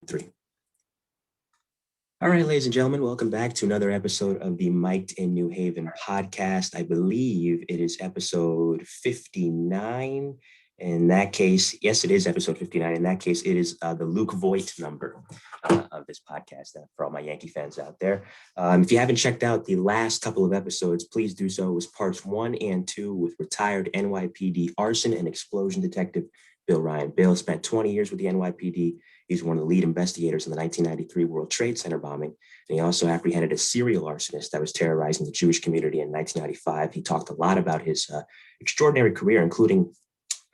Three. All right, ladies and gentlemen, welcome back to another episode of the Mic'd in New Haven podcast. I believe it is episode 59. In that case, yes, it is episode 59. In that case, it is the Luke Voigt number of this podcast for all my Yankee fans out there. If you haven't checked out the last couple of episodes, please do so. It was parts 1 and 2 with retired NYPD arson and explosion detective Bill Ryan. Bill spent 20 years with the NYPD. He's one of the lead investigators in the 1993 World Trade Center bombing. And he also apprehended a serial arsonist that was terrorizing the Jewish community in 1995. He talked a lot about his extraordinary career, including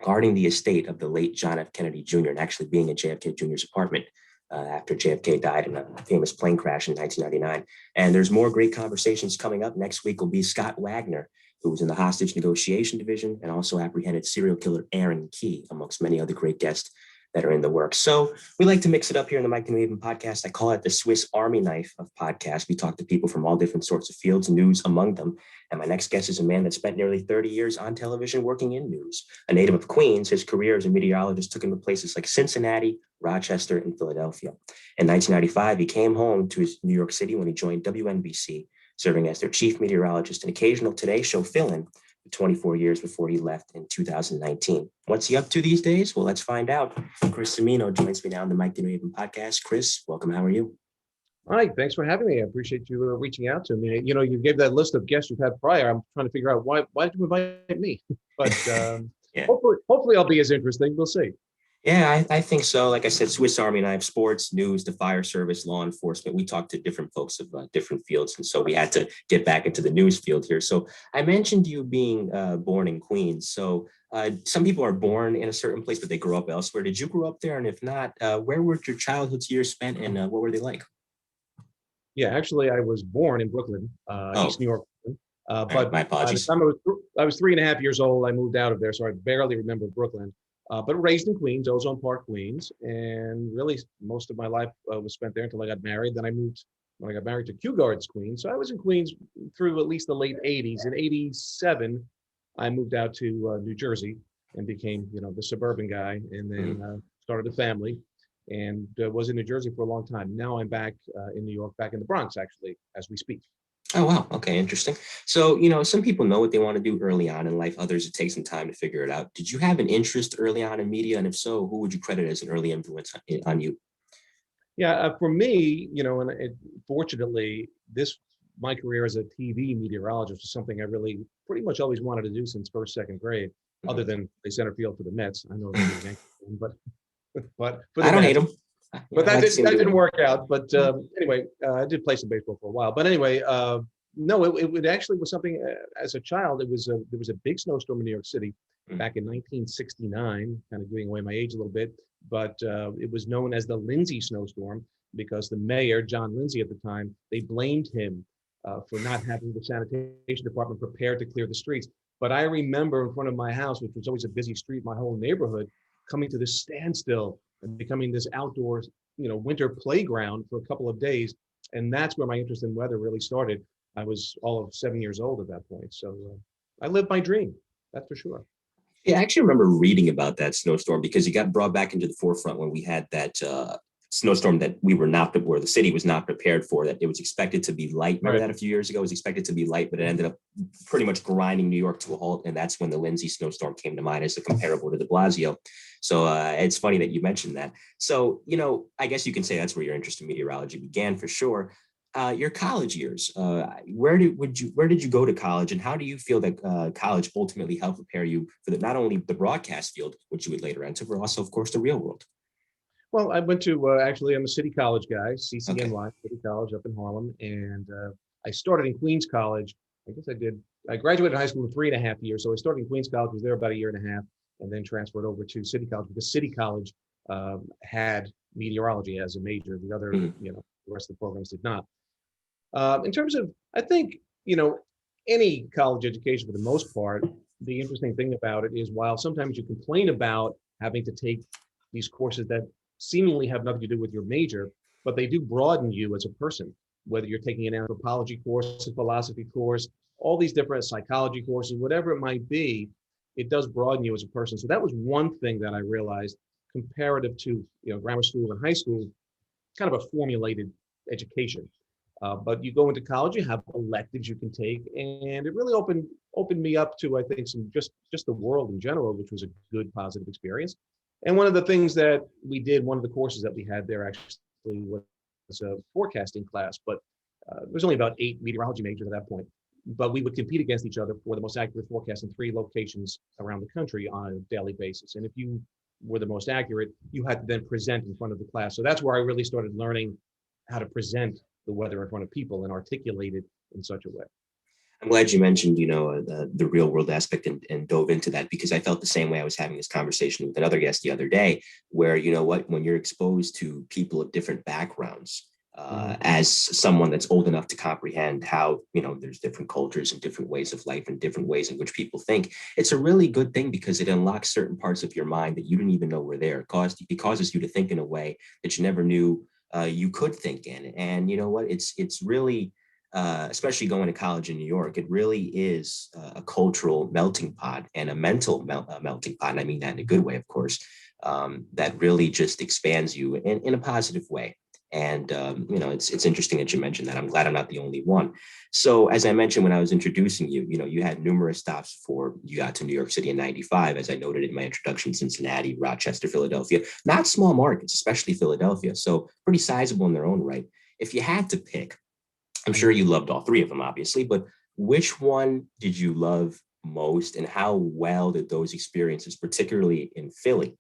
guarding the estate of the late John F. Kennedy Jr. and actually being in JFK Jr.'s apartment after JFK died in a famous plane crash in 1999. And there's more great conversations coming up. Next week will be Scott Wagner, who was in the hostage negotiation division and also apprehended serial killer Aaron Key, amongst many other great guests that are in the works. So we like to mix it up here in the Mic'd in New Haven podcast. I call it the Swiss Army knife of podcasts. We talk to people from all different sorts of fields, news among them. And my next guest is a man that spent nearly 30 years on television working in news. A native of Queens, his career as a meteorologist took him to places like Cincinnati, Rochester, and Philadelphia. In 1995, he came home to New York City when he joined WNBC, serving as their chief meteorologist and occasional Today Show fill-in for 24 years before he left in 2019. What's he up to these days? Well, let's find out. Chris Cimino joins me now on the Mic'd in New Haven podcast. Chris, welcome. How are you? Hi, thanks for having me. I appreciate you reaching out to me. You know, you gave that list of guests you've had prior. I'm trying to figure out why did you invite me? But Yeah. hopefully I'll be as interesting. We'll see. Yeah, I think so. Like I said, Swiss Army knife, sports, news, the fire service, law enforcement. We talked to different folks of different fields. And so we had to get back into the news field here. So I mentioned you being born in Queens. So some people are born in a certain place, but they grow up elsewhere. Did you grow up there? And if not, where were your childhood years spent and what were they like? Yeah, actually, I was born in Brooklyn, East New York. But my apologies. by the time I was 3.5 years old, I moved out of there. So I barely remember Brooklyn. But raised in Queens, Ozone Park, Queens, and really most of my life was spent there until I got married. Then I moved when I got married to Kew Gardens, Queens. So I was in Queens through at least the late 80s. In 87, I moved out to New Jersey and became, the suburban guy, and then started a family and was in New Jersey for a long time. Now I'm back in New York, back in the Bronx, actually, as we speak. Oh, wow. Okay. Interesting. So, some people know what they want to do early on in life. Others, it takes some time to figure it out. Did you have an interest early on in media? And if so, who would you credit as an early influence on you? Yeah, for me, fortunately, my career as a TV meteorologist was something I really pretty much always wanted to do since first, second grade, other than play center field for the Mets. I know they're a Yankee fan, but for the I don't Mets, hate them. But that didn't work out. But anyway, I did play some baseball for a while. But anyway, no, it actually was something as a child. There was a big snowstorm in New York City back in 1969, kind of giving away my age a little bit. But it was known as the Lindsay snowstorm because the mayor, John Lindsay at the time, they blamed him for not having the sanitation department prepared to clear the streets. But I remember in front of my house, which was always a busy street, my whole neighborhood, coming to this standstill and becoming this outdoor, winter playground for a couple of days. And that's where my interest in weather really started. I was all of 7 years old at that point. So I lived my dream, that's for sure. Yeah, I actually remember reading about that snowstorm because it got brought back into the forefront when we had that snowstorm that where the city was not prepared for, that it was expected to be light. Remember that a few years ago? It was expected to be light, but it ended up pretty much grinding New York to a halt. And that's when the Lindsay snowstorm came to mind as a comparable to de Blasio. So it's funny that you mentioned that. So, I guess you can say that's where your interest in meteorology began for sure. Your college years, where did you go to college, and how do you feel that college ultimately helped prepare you for not only the broadcast field, which you would later enter, but also, of course, the real world? Well, I went to, actually, I'm a city college guy, CCNY, Okay. City College up in Harlem. And I started in Queens College. I graduated high school in 3.5 years. So I started in Queens College, was there about 1.5 years, and then transferred over to City College because City College had meteorology as a major. The other, the rest of the programs did not. In terms of, I think, any college education for the most part, the interesting thing about it is while sometimes you complain about having to take these courses that seemingly have nothing to do with your major, but they do broaden you as a person, whether you're taking an anthropology course, a philosophy course, all these different psychology courses, whatever it might be, it does broaden you as a person. So that was one thing that I realized comparative to, grammar school and high school. kind of a formulated education. But you go into college, you have electives you can take, and it really opened me up to, I think, some just the world in general, which was a good positive experience. And one of the things that we did, one of the courses that we had there actually was a forecasting class, but there was only about 8 meteorology majors at that point. But we would compete against each other for the most accurate forecast in 3 locations around the country on a daily basis. And if you were the most accurate, you had to then present in front of the class. So that's where I really started learning how to present the weather in front of people and articulate it in such a way. I'm glad you mentioned, the real world aspect and dove into that, because I felt the same way. I was having this conversation with another guest the other day where, when you're exposed to people of different backgrounds, as someone that's old enough to comprehend how, there's different cultures and different ways of life and different ways in which people think, it's a really good thing because it unlocks certain parts of your mind that you didn't even know were there. It causes you to think in a way that you never knew you could think in. And you know what? It's really, especially going to college in New York, it really is a cultural melting pot and a mental melting pot. And I mean that in a good way, of course, that really just expands you in a positive way. And, it's interesting that you mentioned that. I'm glad I'm not the only one. So as I mentioned, when I was introducing you, you had numerous stops before you got to New York City in 95, as I noted in my introduction: Cincinnati, Rochester, Philadelphia, not small markets, especially Philadelphia. So pretty sizable in their own right. If you had to pick, I'm sure you loved all 3 of them, obviously, but which one did you love most, and how well did those experiences, particularly in Philly,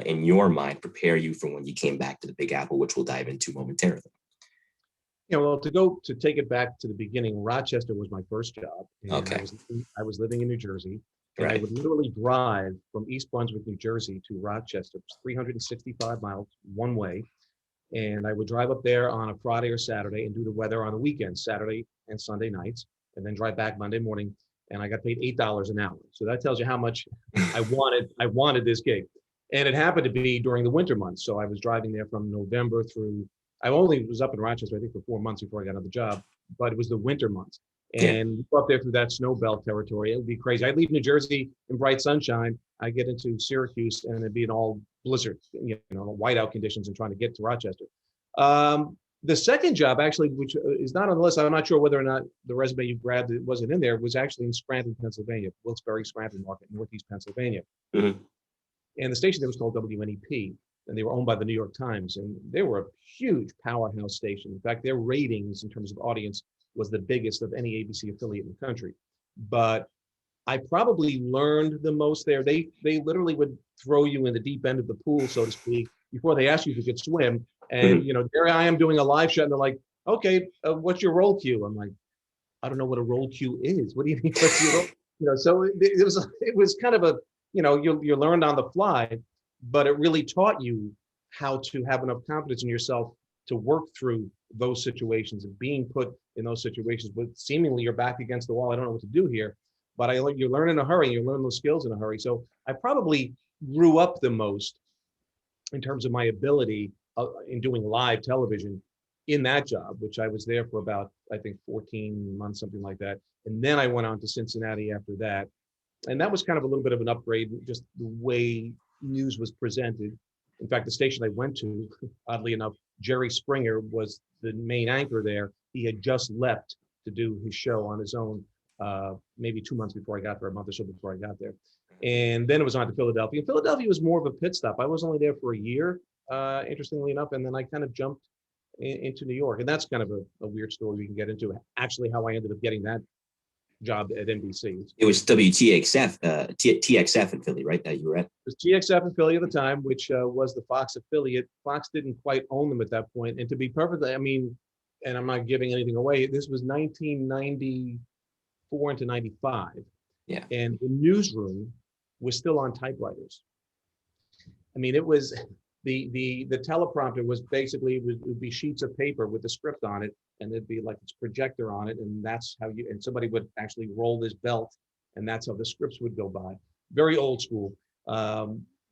in your mind, prepare you for when you came back to the Big Apple, which we'll dive into momentarily? Well, to take it back to the beginning, Rochester was my first job. And okay. I was living in New Jersey. And right. I would literally drive from East Brunswick, New Jersey to Rochester. It was 365 miles one way. And I would drive up there on a Friday or Saturday and do the weather on the weekends, Saturday and Sunday nights, and then drive back Monday morning. And I got paid $8 an hour. So that tells you how much I wanted this gig. And it happened to be during the winter months. So I was driving there from November through, I only was up in Rochester, I think, for 4 months before I got another job, but it was the winter months. And up there through that snow belt territory, it would be crazy. I'd leave New Jersey in bright sunshine. I get into Syracuse and it'd be an all blizzard, whiteout conditions, and trying to get to Rochester. The second job, actually, which is not on the list, I'm not sure whether or not the resume you grabbed it wasn't in there, was actually in Scranton, Pennsylvania, Wilkes-Barre Scranton market, Northeast Pennsylvania. Mm-hmm. And the station there was called WNEP, and they were owned by the New York Times, and they were a huge powerhouse station. In fact, their ratings in terms of audience was the biggest of any ABC affiliate in the country. But I probably learned the most there. They literally would throw you in the deep end of the pool, so to speak, before they asked you if you could swim. And there I am doing a live shot, and they're like, "Okay, what's your roll cue?" I'm like, "I don't know what a roll cue is. What do you mean? What's your roll?" So it was kind of a you learned on the fly, but it really taught you how to have enough confidence in yourself to work through those situations, and being put in those situations with seemingly your back against the wall. I don't know what to do here, but you learn in a hurry. You learn those skills in a hurry. So I probably grew up the most in terms of my ability in doing live television in that job, which I was there for about, I think, 14 months, something like that. And then I went on to Cincinnati after that. And that was kind of a little bit of an upgrade, just the way news was presented. In fact, the station I went to, oddly enough, Jerry Springer was the main anchor there. He had just left to do his show on his own, maybe 2 months before I got there, a month or so before I got there. And then it was on to Philadelphia. And Philadelphia was more of a pit stop. I was only there for a year, interestingly enough, and then I kind of jumped into New York. And that's kind of a weird story we can get into, actually, how I ended up getting that job at NBC. It was WTXF, TXF in Philly, right, that you were at? It was TXF in Philly at the time, which was the Fox affiliate. Fox didn't quite own them at that point. And to be perfectly, and I'm not giving anything away, this was 1994 into 95. Yeah. And the newsroom was still on typewriters. It was the teleprompter was basically, it would be sheets of paper with the script on it, and there'd be like this projector on it, and that's how and somebody would actually roll this belt, and that's how the scripts would go by. Very old school.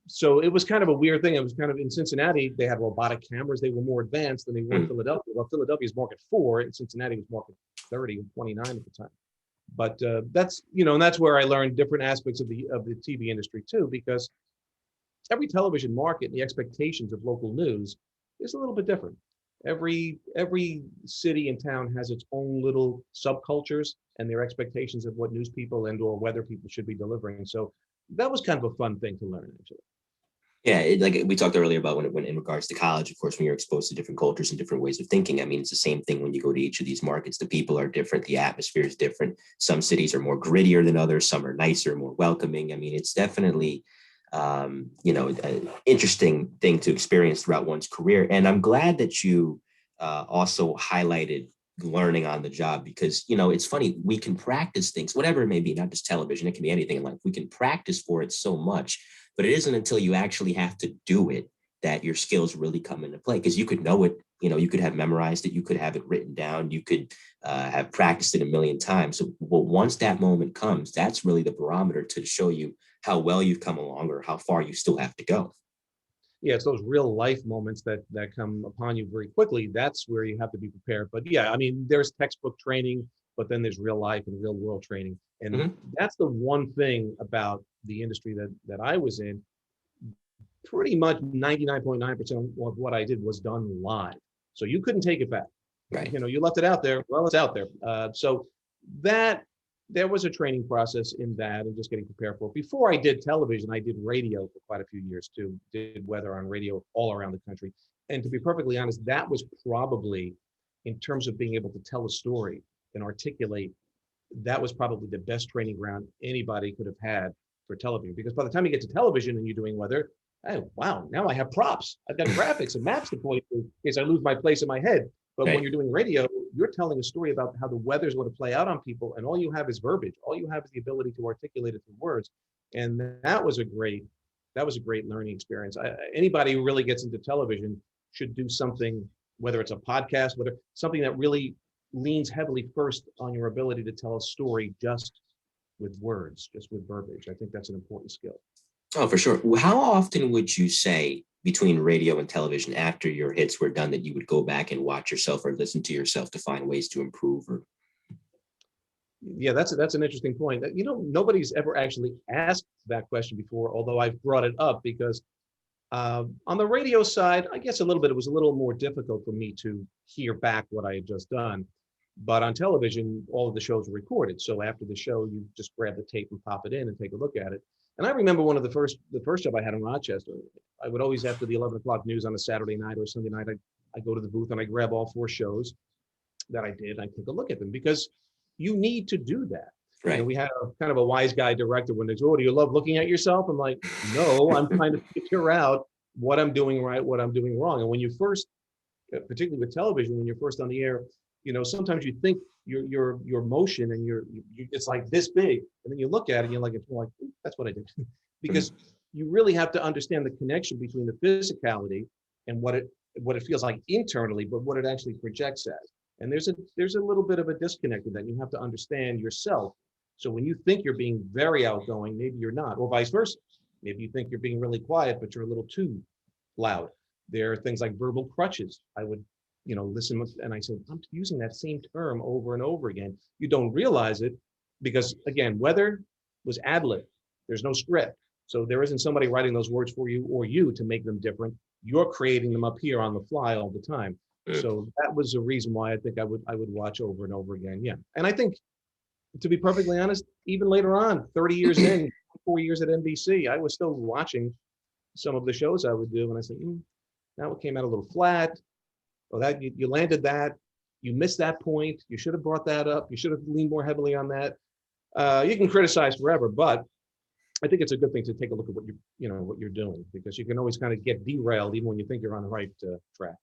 So it was kind of a weird thing. It was kind of, in Cincinnati, they had robotic cameras. They were more advanced than they were in Philadelphia. Well, Philadelphia's market 4, and Cincinnati was market 30 and 29 at the time. But that's, and that's where I learned different aspects of the TV industry too, because every television market and the expectations of local news is a little bit different. Every city and town has its own little subcultures and their expectations of what news people and or weather people should be delivering. So that was kind of a fun thing to learn, actually. Yeah, like we talked earlier about when in regards to college, of course, when you're exposed to different cultures and different ways of thinking, I mean, it's the same thing when you go to each of these markets. The people are different, the atmosphere is different. Some cities are more grittier than others, some are nicer, more welcoming. I mean, it's definitely, an interesting thing to experience throughout one's career. And I'm glad that you also highlighted learning on the job because, it's funny, we can practice things, whatever it may be, not just television, it can be anything in life. We can practice for it so much. But it isn't until you actually have to do it that your skills really come into play. Because you could know it, you could have memorized it, you could have it written down, you could have practiced it a million times. So well, once that moment comes, that's really the barometer to show you how well you've come along or how far you still have to go. Yeah, it's those real life moments that come upon you very quickly. That's where you have to be prepared. But yeah, I mean, there's textbook training, but then there's real life and real world training. And that's the one thing about the industry that I was in. Pretty much 99.9% of what I did was done live. So you couldn't take it back. Right. You left it out there. Well, it's out there. So that there was a training process in that and just getting prepared for it. Before I did television, I did radio for quite a few years too. Did weather on radio all around the country. And to be perfectly honest, that was probably, in terms of being able to tell a story and articulate, that was probably the best training ground anybody could have had for television. Because by the time you get to television and you're doing weather, oh, wow, now I have props. I've got graphics and maps to point to in case I lose my place in my head. But when you're doing radio, you're telling a story about how the weather is going to play out on people, and all you have is verbiage. All you have is the ability to articulate it through words. And that was a great learning experience. Anybody who really gets into television should do something, whether it's a podcast, whether something that really leans heavily first on your ability to tell a story just with words, just with verbiage. I think that's an important skill. Oh, for sure. How often would you say between radio and television after your hits were done that you would go back and watch yourself or listen to yourself to find ways to improve? Or yeah, that's an interesting point. Nobody's ever actually asked that question before, although I've brought it up because on the radio side, I guess it was a little more difficult for me to hear back what I had just done. But on television, all of the shows were recorded. So after the show, you just grab the tape and pop it in and take a look at it. And I remember one of the first job I had in Rochester, I would always, after the 11 o'clock news on a Saturday night or Sunday night, I go to the booth and I grab all 4 shows that I did. And I take a look at them because you need to do that. right. We had a kind of a wise guy director when they go, "Oh, do you love looking at yourself?" I'm like, no, I'm trying to figure out what I'm doing right, what I'm doing wrong. And when you first, particularly with television, when you're first on the air, sometimes you think your motion and it's like this big, and then you look at it and you're like, that's what I did. Because you really have to understand the connection between the physicality and what it feels like internally, but what it actually projects as. And there's a little bit of a disconnect in that. You have to understand yourself. So when you think you're being very outgoing, maybe you're not, or vice versa. Maybe you think you're being really quiet, but you're a little too loud. There are things like verbal crutches. I would listen, and I said, I'm using that same term over and over again. You don't realize it because, again, weather was ad lib. There's no script. So there isn't somebody writing those words for you or you to make them different. You're creating them up here on the fly all the time. So that was a reason why I think I would watch over and over again. Yeah. And I think, to be perfectly honest, even later on, 30 years in, 4 years at NBC, I was still watching some of the shows I would do. And I said, that came out a little flat. Well, that you landed that, you missed that point. You should have brought that up. You should have leaned more heavily on that. You can criticize forever, but I think it's a good thing to take a look at what you're doing, because you can always kind of get derailed even when you think you're on the right track.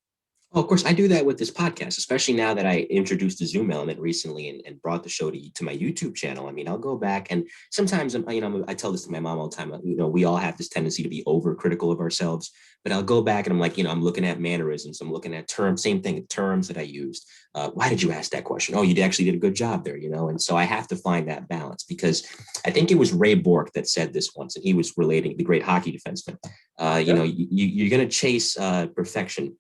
Oh, of course, I do that with this podcast, especially now that I introduced the Zoom element recently and brought the show to my YouTube channel. I mean, I'll go back and sometimes, I tell this to my mom all the time, we all have this tendency to be overcritical of ourselves, but I'll go back and I'm like, I'm looking at mannerisms, I'm looking at terms, same thing, terms that I used. Why did you ask that question? Oh, you actually did a good job there, And so I have to find that balance, because I think it was Ray Bork that said this once, and he was relating the great hockey defenseman. You're going to chase perfection.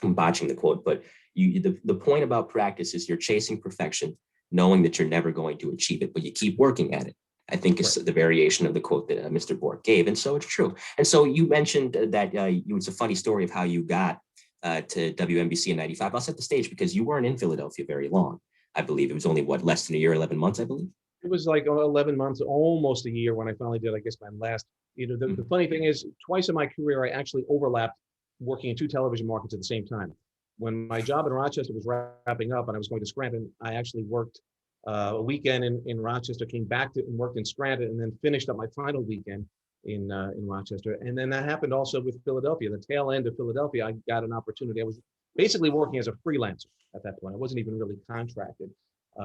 I'm botching the quote, but the point about practice is you're chasing perfection, knowing that you're never going to achieve it, but you keep working at it. I think is the variation of the quote that Mr. Bork gave. And so it's true. And so you mentioned that it's a funny story of how you got to WNBC in 95. I'll set the stage because you weren't in Philadelphia very long. I believe it was only less than a year, 11 months, I believe. It was like 11 months, almost a year when I finally did, I guess, my last. The funny thing is, twice in my career, I actually overlapped working in two television markets at the same time. When my job in Rochester was wrapping up and I was going to Scranton, I actually worked a weekend in Rochester, came back to and worked in Scranton, and then finished up my final weekend in Rochester. And then that happened also with Philadelphia. The tail end of Philadelphia, I got an opportunity. I was basically working as a freelancer at that point. I wasn't even really contracted.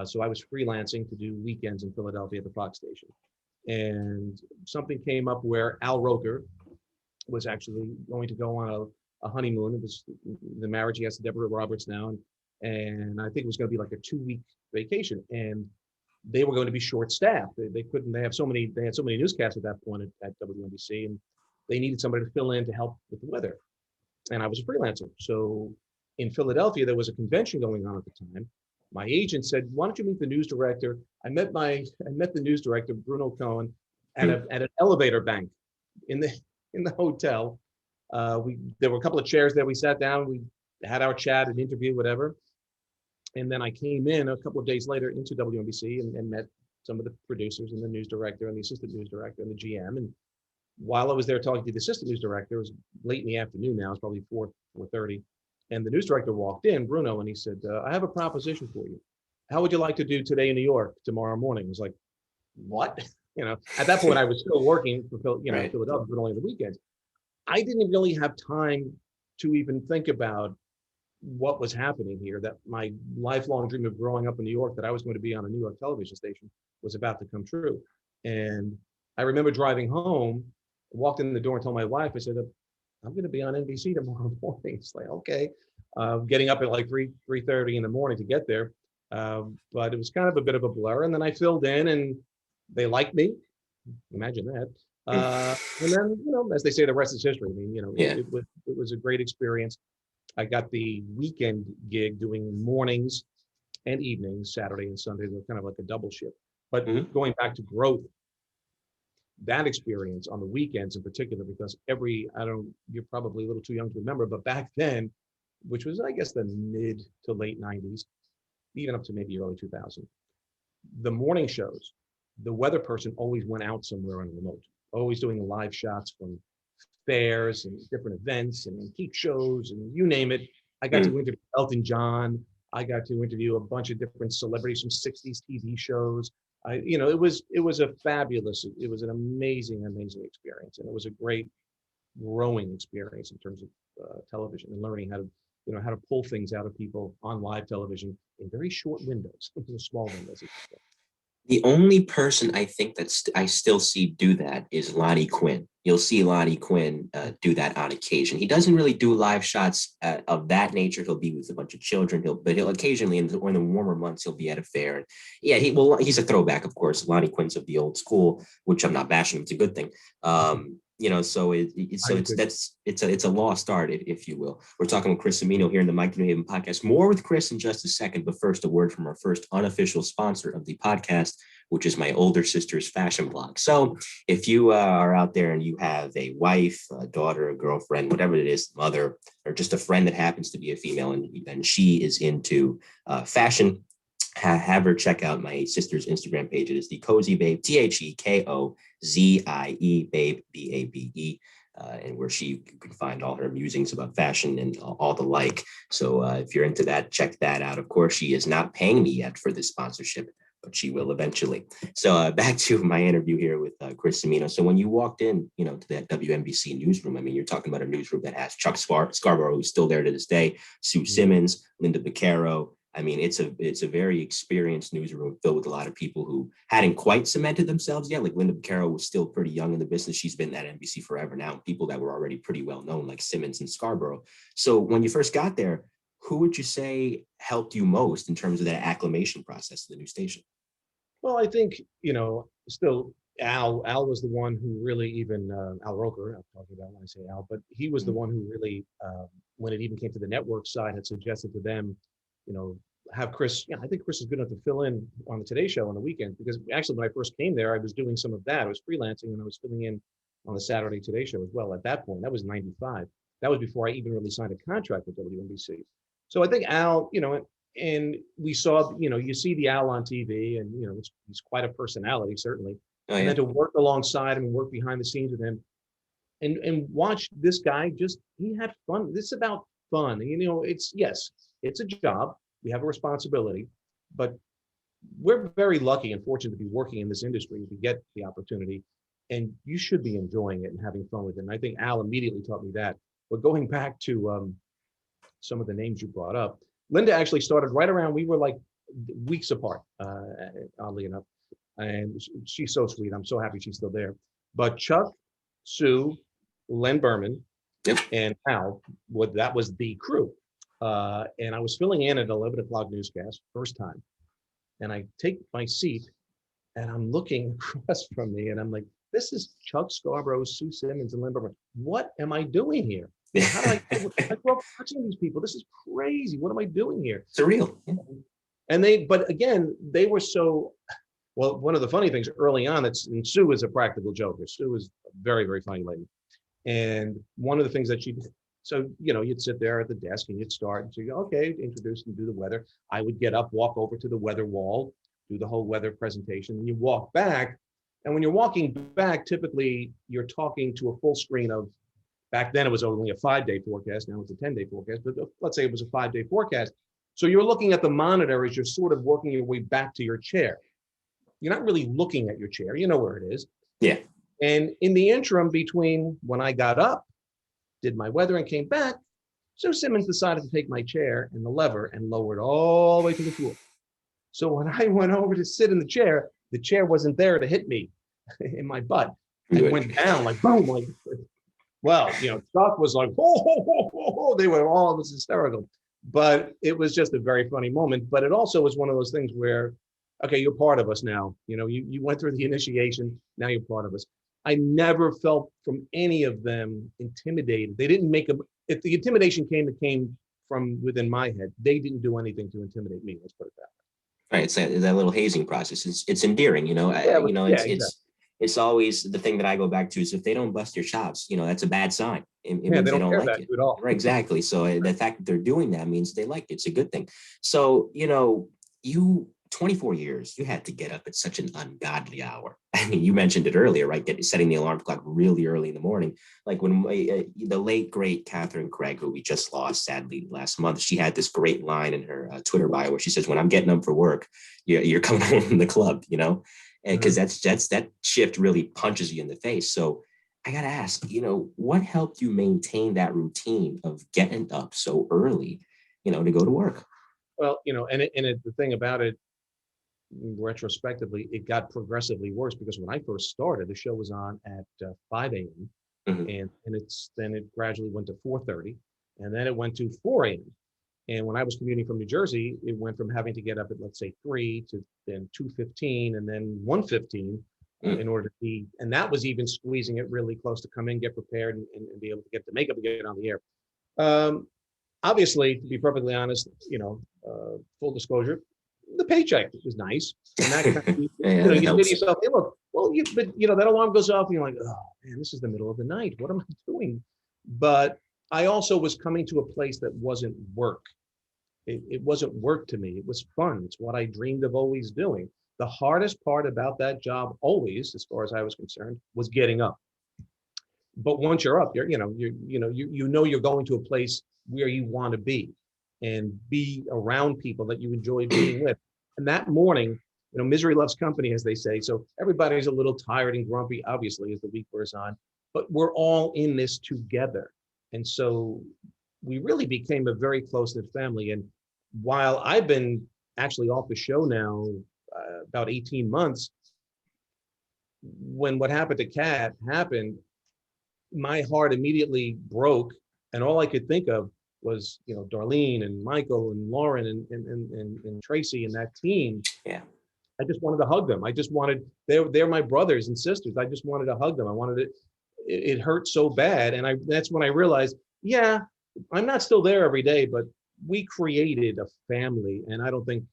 So I was freelancing to do weekends in Philadelphia at the Fox station. And something came up where Al Roker was actually going to go on a honeymoon. It was the marriage he has to Deborah Roberts now. And I think it was going to be like a 2-week vacation. And they were going to be short-staffed. They couldn't, they had so many newscasts at that point at WNBC, and they needed somebody to fill in to help with the weather. And I was a freelancer. So in Philadelphia, there was a convention going on at the time. My agent said, "Why don't you meet the news director?" I met the news director, Bruno Cohen, at an elevator bank in the hotel. There were a couple of chairs there. We sat down, we had our chat, an interview, whatever. And then I came in a couple of days later into WNBC and met some of the producers and the news director and the assistant news director and the GM. And while I was there talking to the assistant news director, it was late in the afternoon now, it's probably 4:30. And the news director walked in, Bruno, and he said, "I have a proposition for you. How would you like to do today in New York tomorrow morning?" I was like, "What?" At that point I was still working for Right. Philadelphia, but only on the weekends. I didn't really have time to even think about what was happening here, that my lifelong dream of growing up in New York, that I was going to be on a New York television station, was about to come true. And I remember driving home, walked in the door and told my wife, I said, "I'm going to be on NBC tomorrow morning." It's like, okay, getting up at like 3:30 in the morning to get there. But it was kind of a bit of a blur. And then I filled in and they liked me. Imagine that. And then, as they say, the rest is history. I mean, Yeah. it was a great experience. I got the weekend gig doing mornings and evenings, Saturday and Sunday. They're kind of like a double shift. But going back to growth, that experience on the weekends in particular, because you're probably a little too young to remember, but back then, which was, I guess, the mid to late 90s, even up to maybe early 2000, the morning shows, the weather person always went out somewhere on remote, always doing live shots from fairs and different events and antique shows and you name it. I got to interview Elton John. I got to interview a bunch of different celebrities from 60s TV shows. It was it was an amazing experience. And it was a great growing experience in terms of television and learning how to pull things out of people on live television in very short windows, small windows. The only person I think that I still see do that is Lonnie Quinn. You'll see Lonnie Quinn do that on occasion. He doesn't really do live shots of that nature. He'll be with a bunch of children. He'll occasionally in the warmer months he'll be at a fair. And yeah, he's a throwback, of course. Lonnie Quinn's of the old school, which I'm not bashing him. It's a good thing. So it's a lost art, if you will. We're talking with Chris Cimino here in the Mike New Haven podcast. More with Chris in just a second, but first, a word from our first unofficial sponsor of the podcast, which is my older sister's fashion blog. So if you are out there and you have a wife, a daughter, a girlfriend, whatever it is, mother, or just a friend that happens to be a female and she is into fashion, have her check out my sister's Instagram page. It is the Cozy Babe, TheKozie Babe, BABE, and where you can find all her musings about fashion and all the like. So if you're into that, check that out. Of course, she is not paying me yet for this sponsorship, but she will eventually. So back to my interview here with Chris Cimino. So when you walked in, to that WNBC newsroom, I mean, you're talking about a newsroom that has Chuck Scarborough, who's still there to this day, Sue Simmons, Linda Beccaro. I mean, it's a very experienced newsroom filled with a lot of people who hadn't quite cemented themselves yet. Like Linda Beccaro was still pretty young in the business. She's been at NBC forever now. People that were already pretty well known, like Simmons and Scarborough. So when you first got there, who would you say helped you most in terms of that acclimation process to the new station? Well, I think, still Al was the one who really even, Al Roker, I'm talking about when I say Al, but he was the one who really, when it even came to the network side, had suggested to them, have Chris, I think Chris is good enough to fill in on the Today Show on the weekend, because actually when I first came there, I was doing some of that. I was freelancing and I was filling in on the Saturday Today Show as well at that point. That was 95. That was before I even really signed a contract with WNBC. So I think Al, and we saw, you see the Al on TV, and he's quite a personality, certainly. Oh, And yeah. then to work alongside him and work behind the scenes with him, and watch this guy he had fun. This is about fun. It's a job. We have a responsibility, but we're very lucky and fortunate to be working in this industry to get the opportunity, and you should be enjoying it and having fun with it. And I think Al immediately taught me that. But going back to some of the names you brought up, Linda actually started right around, we were like weeks apart, oddly enough. And she's so sweet. I'm so happy she's still there. But Chuck, Sue, Len Berman, Yep. and Al, that was the crew. And I was filling in at 11 o'clock newscast, first time. And I take my seat and I'm looking across from me and I'm like, this is Chuck Scarborough, Sue Simmons, and Len Berman. What am I doing here? How do I grew up watching these people? This is crazy. What am I doing here? Surreal. And but again, they were so, well, one of the funny things early on, and Sue is a practical joker. Sue is a very, very funny lady. And one of the things that she did, so, you'd sit there at the desk and you'd start and she'd go, okay, introduce and do the weather. I would get up, walk over to the weather wall, do the whole weather presentation, and you walk back. And when you're walking back, typically you're talking to a full screen of, back then it was only a 5-day forecast, now it's a 10-day forecast, but let's say it was a 5-day forecast. So you're looking at the monitor as you're sort of working your way back to your chair. You're not really looking at your chair, you know where it is. Yeah. And in the interim between when I got up, did my weather and came back, Sue Simmons decided to take my chair and the lever and lower it all the way to the floor. So when I went over to sit in the chair wasn't there to hit me in my butt. It went down like boom, like, well, Chuck was like, ho, ho, ho, ho, ho. They were all, it was hysterical. But it was just a very funny moment. But it also was one of those things where, okay, you're part of us now. You went through the initiation, now you're part of us. I never felt from any of them intimidated. They didn't if the intimidation came, it came from within my head. They didn't do anything to intimidate me. Let's put it that way. Right. It's that little hazing process. It's endearing, Exactly. It's always the thing that I go back to is if they don't bust your chops, that's a bad sign. It means they don't care like it at all. Right, exactly. So the fact that they're doing that means they like it. It's a good thing. So, you 24 years, you had to get up at such an ungodly hour. I mean, you mentioned it earlier, right? Setting the alarm clock really early in the morning. Like when the late, great Catherine Craig, who we just lost sadly last month, she had this great line in her Twitter bio where she says, when I'm getting up for work, you're coming home from the club, because that shift really punches you in the face. So I got to ask, what helped you maintain that routine of getting up so early, to go to work? Well, the thing about it, retrospectively, it got progressively worse because when I first started, the show was on at 5 a.m. Mm-hmm. and then it gradually went to 4:30, and then it went to 4 a.m. And when I was commuting from New Jersey, it went from having to get up at, let's say, 3 to then 2:15 and then 1:15 in order to be, and that was even squeezing it really close to come in, get prepared, and be able to get the makeup and get on the air. Obviously, to be perfectly honest, full disclosure, the paycheck is nice. And that kind of, you say to yourself, hey, look, well, but that alarm goes off and you're like, oh man, this is the middle of the night. What am I doing? But I also was coming to a place that wasn't work. It wasn't work to me. It was fun. It's what I dreamed of always doing. The hardest part about that job always, as far as I was concerned, was getting up. But once you're up, you're going to a place where you want to be and be around people that you enjoy being with. And that morning, misery loves company, as they say. So everybody's a little tired and grumpy, obviously, as the week wears on, but we're all in this together. And so we really became a very close-knit family. And while I've been actually off the show now about 18 months, when what happened to Kat happened, my heart immediately broke. And all I could think of was, Darlene and Michael and Lauren and Tracy and that team. Yeah. I just wanted to hug them. They're my brothers and sisters. I just wanted to hug them. It hurt so bad. And that's when I realized, yeah, I'm not still there every day, but we created a family. And I don't think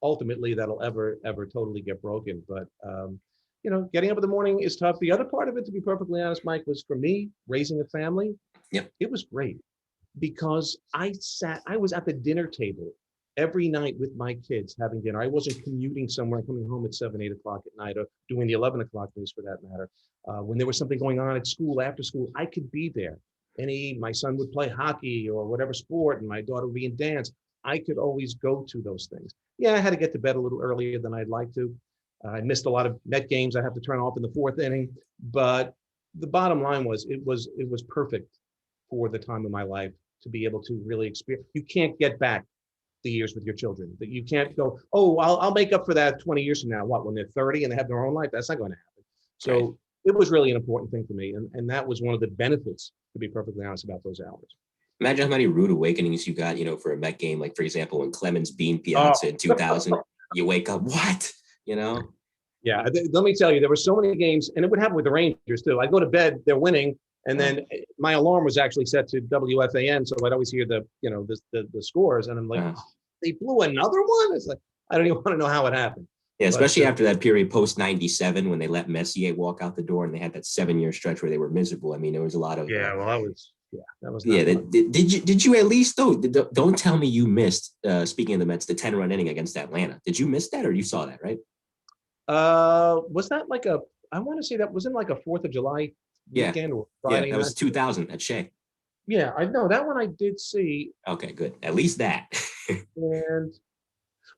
ultimately that'll ever totally get broken. But, getting up in the morning is tough. The other part of it, to be perfectly honest, Mike, was for me, raising a family. Yep. It was great because I was at the dinner table every night with my kids having dinner. I wasn't commuting somewhere, coming home at 7, 8 o'clock at night, or doing the 11 o'clock news for that matter. When there was something going on at school, after school, I could be there. My son would play hockey or whatever sport, and my daughter would be in dance. I could always go to those things. Yeah, I had to get to bed a little earlier than I'd like to. I missed a lot of Met games I have to turn off in the fourth inning, but the bottom line was it was perfect for the time of my life to be able to really experience. You can't get back the years with your children. That you can't go, oh, I'll make up for that 20 years from now. What, when they're 30 and they have their own life? That's not going to happen. So Right. it was really an important thing for me. And that was one of the benefits, to be perfectly honest, about those hours. Imagine how many rude awakenings you got, for a Met game. Like, for example, when Clemens beat Oh, Piazza in 2000, you wake up, what? yeah. Let me tell you, there were so many games, and it would happen with the Rangers too. I go to bed, they're winning, and then my alarm was actually set to WFAN, so I'd always hear the scores, and I'm like, they blew another one. It's like I don't even want to know how it happened. Yeah, especially after that period post '97 when they let Messier walk out the door and they had that 7-year stretch where they were miserable. I mean, there was a lot of that was yeah. Did you at least though? Don't tell me you missed. Speaking of the Mets, the 10-run inning against Atlanta. Did you miss that, or you saw that, right? Was that like I want to say that wasn't like a 4th of July weekend or Friday? Yeah, that was 2000 at Shea. Yeah, I know that one I did see. Okay, good. At least that. And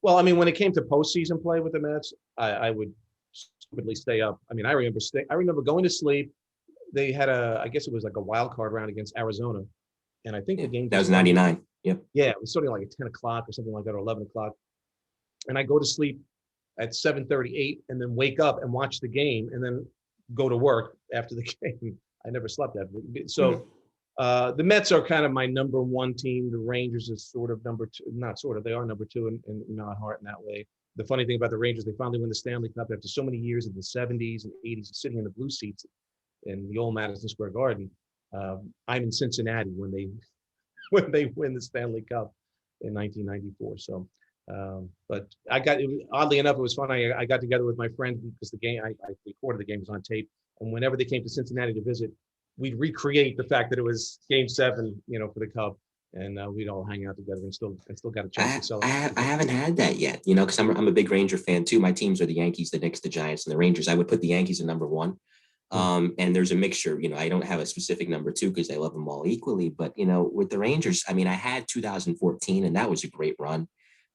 well, I mean, when it came to postseason play with the Mets, I would stupidly stay up. I mean, I remember going to sleep. They had I guess it was like a wild card round against Arizona, and I think the game that was '99. Yep. Yeah, it was sort of like at 10 o'clock or something like that, or 11 o'clock. And I go to sleep at 7:38, and then wake up and watch the game, and then go to work after the game. I never slept that. So the Mets are kind of my number one team. The Rangers is sort of number two, not sort of, they are number two in my heart in that way. The funny thing about the Rangers, they finally win the Stanley Cup after so many years in the 70s and 80s, sitting in the blue seats in the old Madison Square Garden. I'm in Cincinnati when they win the Stanley Cup in 1994. So, but oddly enough, it was fun. I got together with my friend because the game, I recorded the game, was on tape. And whenever they came to Cincinnati to visit, we'd recreate the fact that it was Game 7, for the Cup, and we'd all hang out together and still got a chance to celebrate. I haven't had that yet, because I'm a big Ranger fan too. My teams are the Yankees, the Knicks, the Giants, and the Rangers. I would put the Yankees at number one. And there's a mixture, I don't have a specific number two because I love them all equally. But, with the Rangers, I mean, I had 2014 and that was a great run,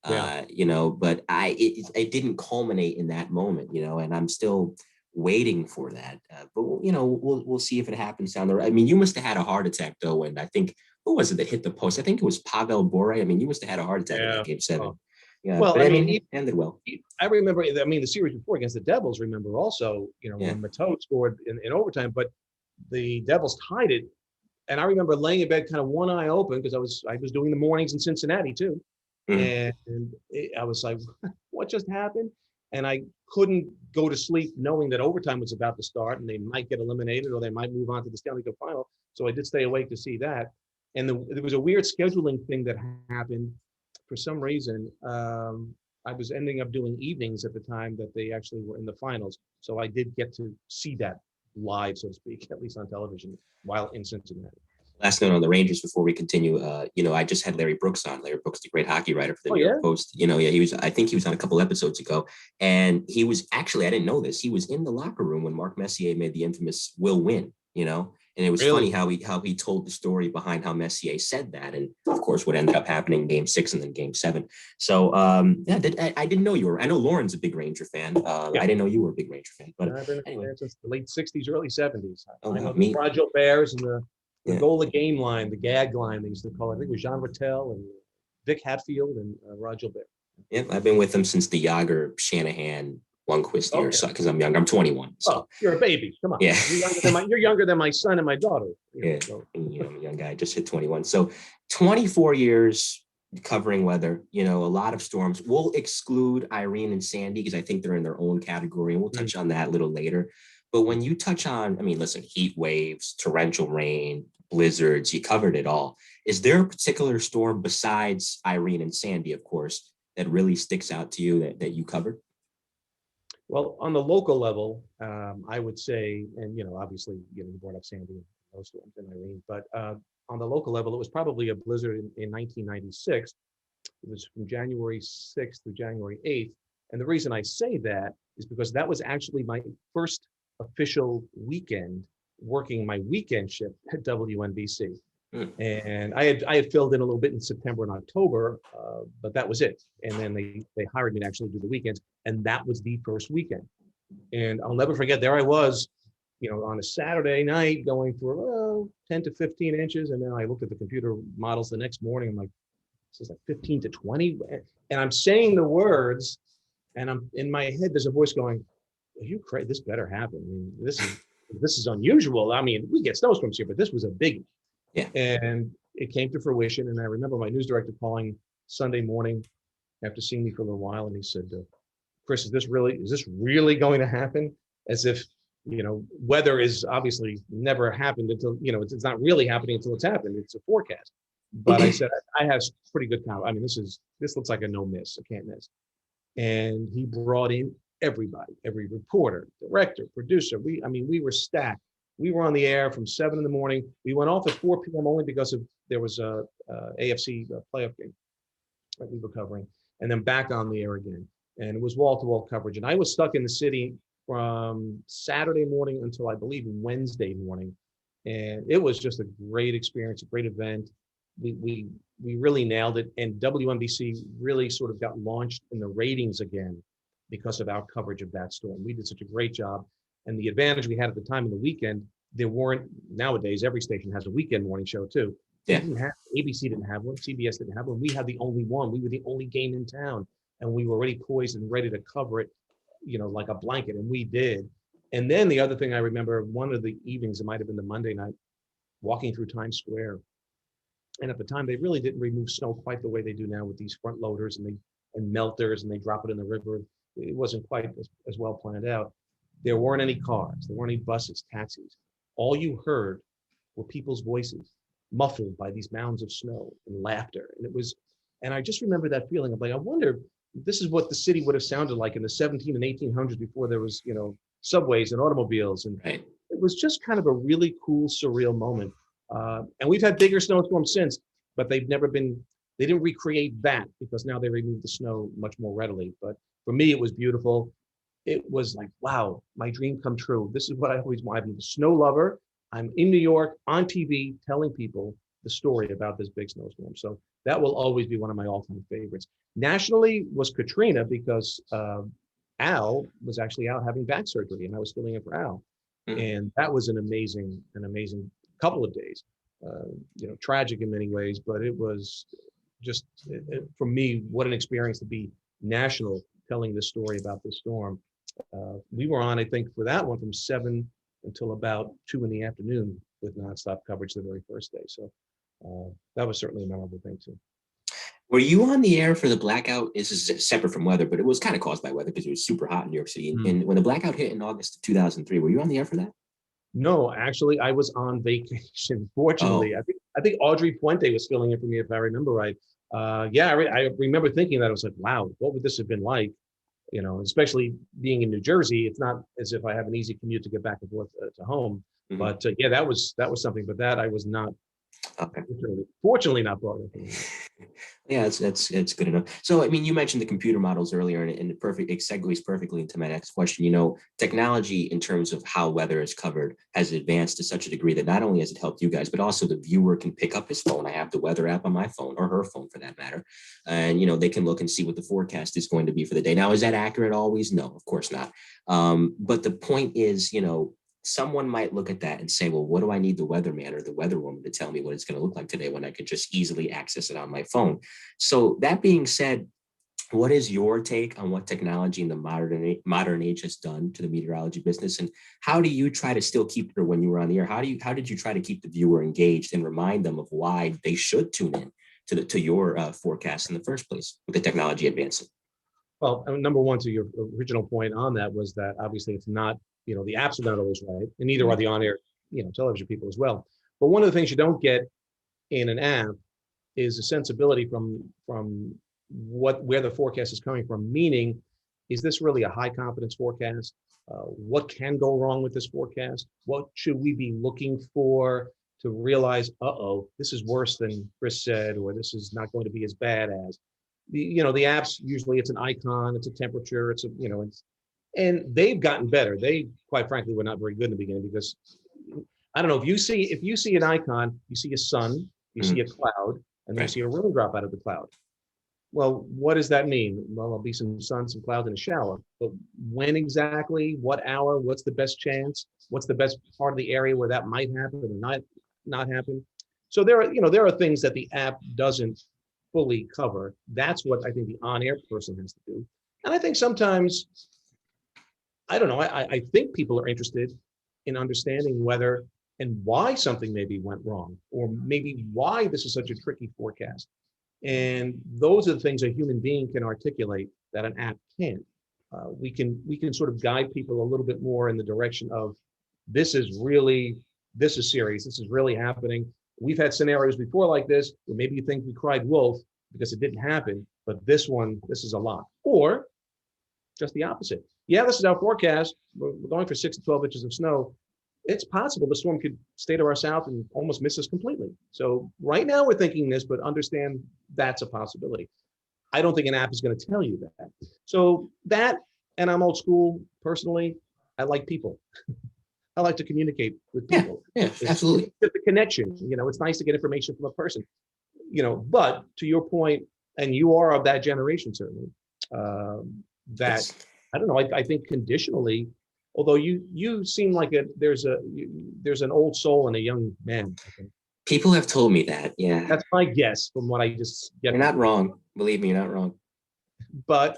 but it didn't culminate in that moment, and I'm still waiting for that. But, we'll see if it happens down the road. I mean, you must have had a heart attack though. And I think, who was it that hit the post? I think it was Pavel Bure. I mean, you must have had a heart attack in that Game 7. Oh. Yeah, well, but, I mean, it ended well. I remember, the series before against the Devils, remember also, when Mateau scored in overtime, but the Devils tied it. And I remember laying in bed kind of one eye open because I was doing the mornings in Cincinnati too. And I was like, what just happened? And I couldn't go to sleep knowing that overtime was about to start and they might get eliminated or they might move on to the Stanley Cup final. So I did stay awake to see that. And there was a weird scheduling thing that happened. For some reason, I was ending up doing evenings at the time that they actually were in the finals. So I did get to see that live, so to speak, at least on television, while in Cincinnati. Last note on the Rangers before we continue, I just had Larry Brooks on. Larry Brooks, the great hockey writer for the New York Post. I think he was on a couple episodes ago. And he was actually, I didn't know this, he was in the locker room when Mark Messier made the infamous "will win," and it was funny how he told the story behind how Messier said that. And of course, what ended up happening in Game 6 and then Game 7. So, I didn't know you were. I know Lauren's a big Ranger fan. I didn't know you were a big Ranger fan. But I've been anyway. since the late 60s, early 70s. Oh, I know the Roger Bears and the goal of game line, the gag line, they used to call it. I think it was Jean Rattel and Vic Hatfield and Roger Bear. Yep, I've been with them since the Yager Shanahan Lundqvist years, because I'm younger. I'm 21. So you're a baby. Come on. Yeah. You're younger than my son and my daughter. I'm a young guy. Just hit 21. So 24 years covering weather. A lot of storms. We'll exclude Irene and Sandy because I think they're in their own category, and we'll touch on that a little later. But when you touch on, listen, heat waves, torrential rain, blizzards, you covered it all. Is there a particular storm besides Irene and Sandy, of course, that really sticks out to you that you covered? Well, on the local level, I would say, and obviously, you brought up Sandy, snowstorms in Irene, but on the local level, it was probably a blizzard in 1996. It was from January 6th to January 8th. And the reason I say that is because that was actually my first official weekend working my weekend shift at WNBC. And I had filled in a little bit in September and October, but that was it. And then they hired me to actually do the weekends, and that was the first weekend. And I'll never forget, there I was, on a Saturday night going for 10 to 15 inches, and then I looked at the computer models the next morning. I'm like, this is like 15 to 20, and I'm saying the words, and I'm in my head. There's a voice going, "Are you crazy? This better happen. I mean, this is unusual. I mean, we get snowstorms here, but this was a biggie." Yeah. And it came to fruition. And I remember my news director calling Sunday morning after seeing me for a little while, and he said, "Chris, is this really going to happen?" As if, weather is obviously never happened until, it's not really happening until it's happened. It's a forecast. But I said, I have pretty good confidence. I mean, this looks like a no miss, a can't miss. And he brought in everybody, every reporter, director, producer. We were stacked. We were on the air from 7 in the morning. We went off at 4 p.m. only because there was a AFC playoff game that we were covering, and then back on the air again. And it was wall-to-wall coverage. And I was stuck in the city from Saturday morning until, I believe, Wednesday morning. And it was just a great experience, a great event. We really nailed it. And WNBC really sort of got launched in the ratings again because of our coverage of that storm. We did such a great job. And the advantage we had at the time in the weekend, there weren't, nowadays, every station has a weekend morning show too. Yeah. ABC didn't have one, CBS didn't have one. We had the only one. We were the only game in town. And we were already poised and ready to cover it, like a blanket. And we did. And then the other thing I remember, one of the evenings, it might have been the Monday night, walking through Times Square. And at the time, they really didn't remove snow quite the way they do now with these front loaders and melters, and they drop it in the river. It wasn't quite as well planned out. There weren't any cars. There weren't any buses, taxis. All you heard were people's voices, muffled by these mounds of snow and laughter. And I just remember that feeling of like, I wonder, this is what the city would have sounded like in the 17 and 1800s before there was, subways and automobiles. And Right. It was just kind of a really cool, surreal moment. And we've had bigger snowstorms since, but they didn't recreate that because now they remove the snow much more readily. But for me, it was beautiful. It was like, wow, my dream come true. This is what I always wanted. I'm a snow lover. I'm in New York on TV telling people the story about this big snowstorm. So that will always be one of my all-time favorites. Nationally was Katrina because Al was actually out having back surgery and I was filling in for Al. And that was an amazing couple of days, tragic in many ways, but it was just, for me, what an experience to be national telling this story about this storm. We were on, I think, for that one from 7 until about 2 in the afternoon with nonstop coverage the very first day. So that was certainly a memorable thing too. Were you on the air for the blackout? This is separate from weather, but it was kind of caused by weather because it was super hot in New York City. And when the blackout hit in August of 2003, were you on the air for that? No, actually, I was on vacation. Fortunately, I think Audrey Puente was filling in for me, if I remember right. I remember thinking that. I was like, wow, what would this have been like? Especially being in New Jersey, it's not as if I have an easy commute to get back and forth to home. Mm-hmm. But that was something. But that I was not. Okay. Fortunately, not brought up. Yeah, it's good enough. So, you mentioned the computer models earlier, and it segues perfectly into my next question. Technology in terms of how weather is covered has advanced to such a degree that not only has it helped you guys, but also the viewer can pick up his phone. I have the weather app on my phone, or her phone for that matter, and they can look and see what the forecast is going to be for the day. Now, is that accurate always? No, of course not. But the point is, someone might look at that and say, well, what do I need the weatherman or the weatherwoman to tell me what it's going to look like today when I could just easily access it on my phone? So that being said, what is your take on what technology in the modern age has done to the meteorology business? And how do you try to still keep her when you were on the air? How did you try to keep the viewer engaged and remind them of why they should tune in to your forecast in the first place with the technology advancing? Well, number one, to your original point on that was that obviously it's not, the apps are not always right, and neither are the on-air, television people as well. But one of the things you don't get in an app is a sensibility from where the forecast is coming from. Meaning, is this really a high confidence forecast? What can go wrong with this forecast? What should we be looking for to realize, uh-oh, this is worse than Chris said, or this is not going to be as bad as. The apps, usually it's an icon, it's a temperature, and they've gotten better. They, quite frankly, were not very good in the beginning because I don't know if you see an icon, you see a sun, you see a cloud, and then you see a raindrop out of the cloud. Well, what does that mean? Well, there'll be some sun, some clouds, and a shower. But when exactly? What hour? What's the best chance? What's the best part of the area where that might happen or not happen? So there are things that the app doesn't fully cover. That's what I think the on-air person has to do. And I think sometimes, I don't know, I think people are interested in understanding whether and why something maybe went wrong, or maybe why this is such a tricky forecast. And those are the things a human being can articulate that an app can't. We can sort of guide people a little bit more in the direction of this is serious. This is really happening. We've had scenarios before like this where maybe you think we cried wolf because it didn't happen, but this is a lot. Or just the opposite. Yeah, this is our forecast. We're going for 6 to 12 inches of snow. It's possible the storm could stay to our south and almost miss us completely. So right now we're thinking this, but understand that's a possibility. I don't think an app is going to tell you that. So that, and I'm old school personally, I like people. I like to communicate with people. Yeah, absolutely. It's the connection. It's nice to get information from a person. But to your point, and you are of that generation certainly, that I don't know. I think conditionally, although you seem like there's an old soul in a young man. I think. People have told me that. Yeah, that's my guess from what I just get. You're not wrong. Believe me, you're not wrong. But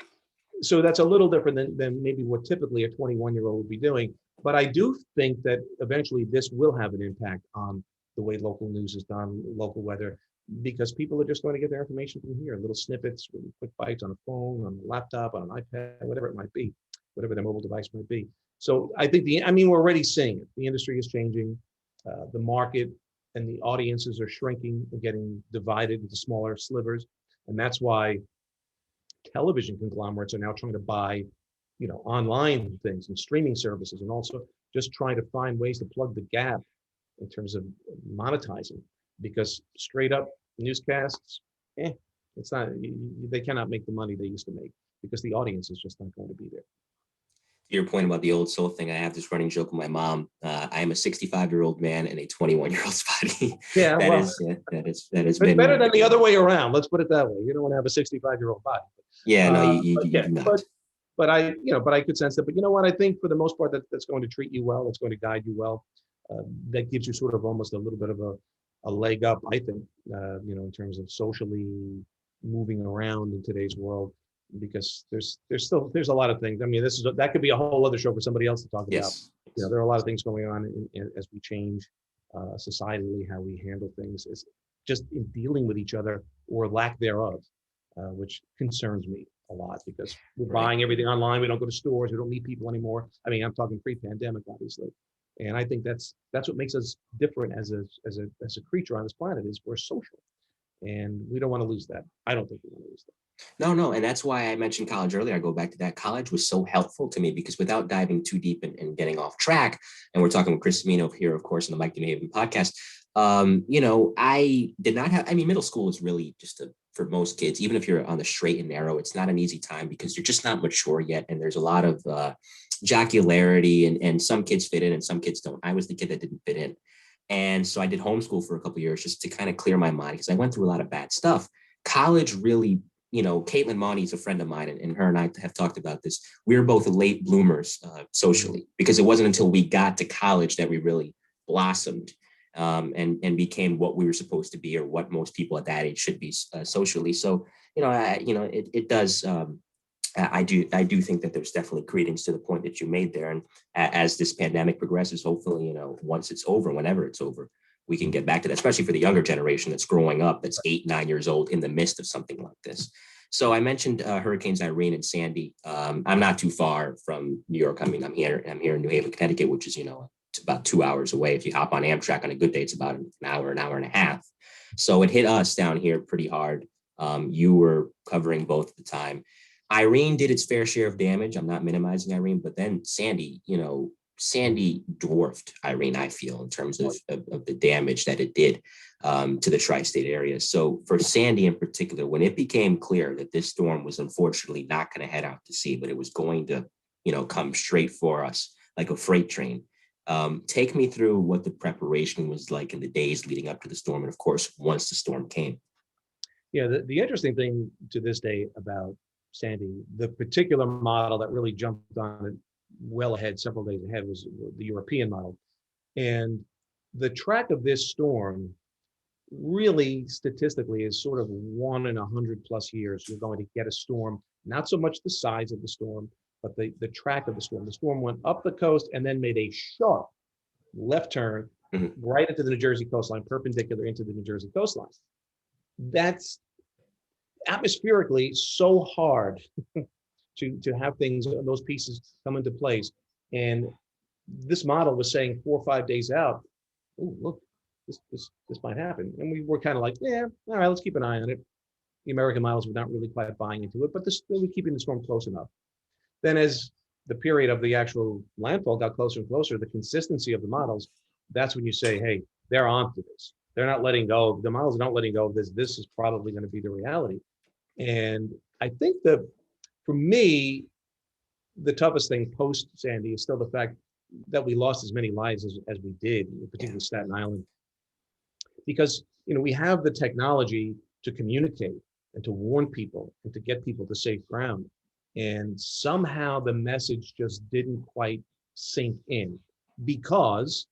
so that's a little different than maybe what typically a 21-year-old would be doing. But I do think that eventually this will have an impact on the way local news is done, local weather, because people are just going to get their information from here, little snippets, really quick bites on a phone, on a laptop, on an iPad, whatever it might be, whatever their mobile device might be. So I think we're already seeing it. The industry is changing, the market and the audiences are shrinking and getting divided into smaller slivers. And that's why television conglomerates are now trying to buy, online things and streaming services, and also just trying to find ways to plug the gap in terms of monetizing, because straight up newscasts, it's not, they cannot make the money they used to make because the audience is just not going to be there. To your point about the old soul thing, I have this running joke with my mom. I am a 65-year-old man in a 21-year-old's body. Yeah, that is it's better than the other way around. Let's put it that way. You don't want to have a 65-year-old body. Yeah, no, you do not. But I could sense that. But you know what? I think for the most part, that's going to treat you well. It's going to guide you well. That gives you sort of almost a little bit of a leg up, I think. In terms of socially moving around in today's world, because there's a lot of things. I mean, that could be a whole other show for somebody else to talk about. Yes. There are a lot of things going on as we change societally, how we handle things, is just in dealing with each other or lack thereof, which concerns me a lot, because we're buying everything online. We don't go to stores. We don't meet people anymore. I mean, I'm talking pre-pandemic, obviously. And I think that's what makes us different as a creature on this planet, is we're social. And we don't want to lose that. I don't think we want to lose that. No. And that's why I mentioned college earlier. I go back to that. College was so helpful to me, because without diving too deep and getting off track, and we're talking with Chris Cimino here, of course, in the Mike and Haven podcast, I did not have, middle school is really just for most kids, even if you're on the straight and narrow, it's not an easy time because you're just not mature yet. And there's a lot of jocularity, and some kids fit in and some kids don't. I was the kid that didn't fit in. And so I did homeschool for a couple of years just to kind of clear my mind, because I went through a lot of bad stuff. College really, Caitlin Monty is a friend of mine, and her and I have talked about this. We were both late bloomers socially, because it wasn't until we got to college that we really blossomed and became what we were supposed to be, or what most people at that age should be socially. So, it does. I do think that there's definitely credence to the point that you made there. And as this pandemic progresses, hopefully, once it's over, whenever it's over, we can get back to that, especially for the younger generation that's growing up, that's 8, 9 years old in the midst of something like this. So I mentioned Hurricanes Irene and Sandy. I'm not too far from New York. I mean, I'm here in New Haven, Connecticut, which is, it's about 2 hours away. If you hop on Amtrak on a good day, it's about an hour and a half. So it hit us down here pretty hard. You were covering both at the time. Irene did its fair share of damage. I'm not minimizing Irene, but then Sandy, Sandy dwarfed Irene, I feel, in terms of the damage that it did to the tri-state area. So for Sandy in particular, when it became clear that this storm was unfortunately not going to head out to sea, but it was going to, come straight for us like a freight train, take me through what the preparation was like in the days leading up to the storm, and of course, once the storm came. Yeah, the interesting thing to this day about Sandy, the particular model that really jumped on it well ahead, several days ahead, was the European model. And the track of this storm really statistically is sort of 1 in 100+ years. You're going to get a storm, not so much the size of the storm, but the track of the storm. The storm went up the coast and then made a sharp left turn right into the New Jersey coastline, perpendicular into the New Jersey coastline. That's atmospherically so hard to have things, those pieces come into place. And this model was saying 4 or 5 days out, oh, look, this might happen. And we were kind of like, yeah, all right, let's keep an eye on it. The American models were not really quite buying into it, but they were keeping the storm close enough. Then as the period of the actual landfall got closer and closer, the consistency of the models, that's when you say, hey, they're onto this. They're not letting go. The models are not letting go of this. This is probably going to be the reality. And I think that for me, the toughest thing post Sandy is still the fact that we lost as many lives as we did, particularly Staten Island, because we have the technology to communicate and to warn people and to get people to safe ground. And somehow the message just didn't quite sink in because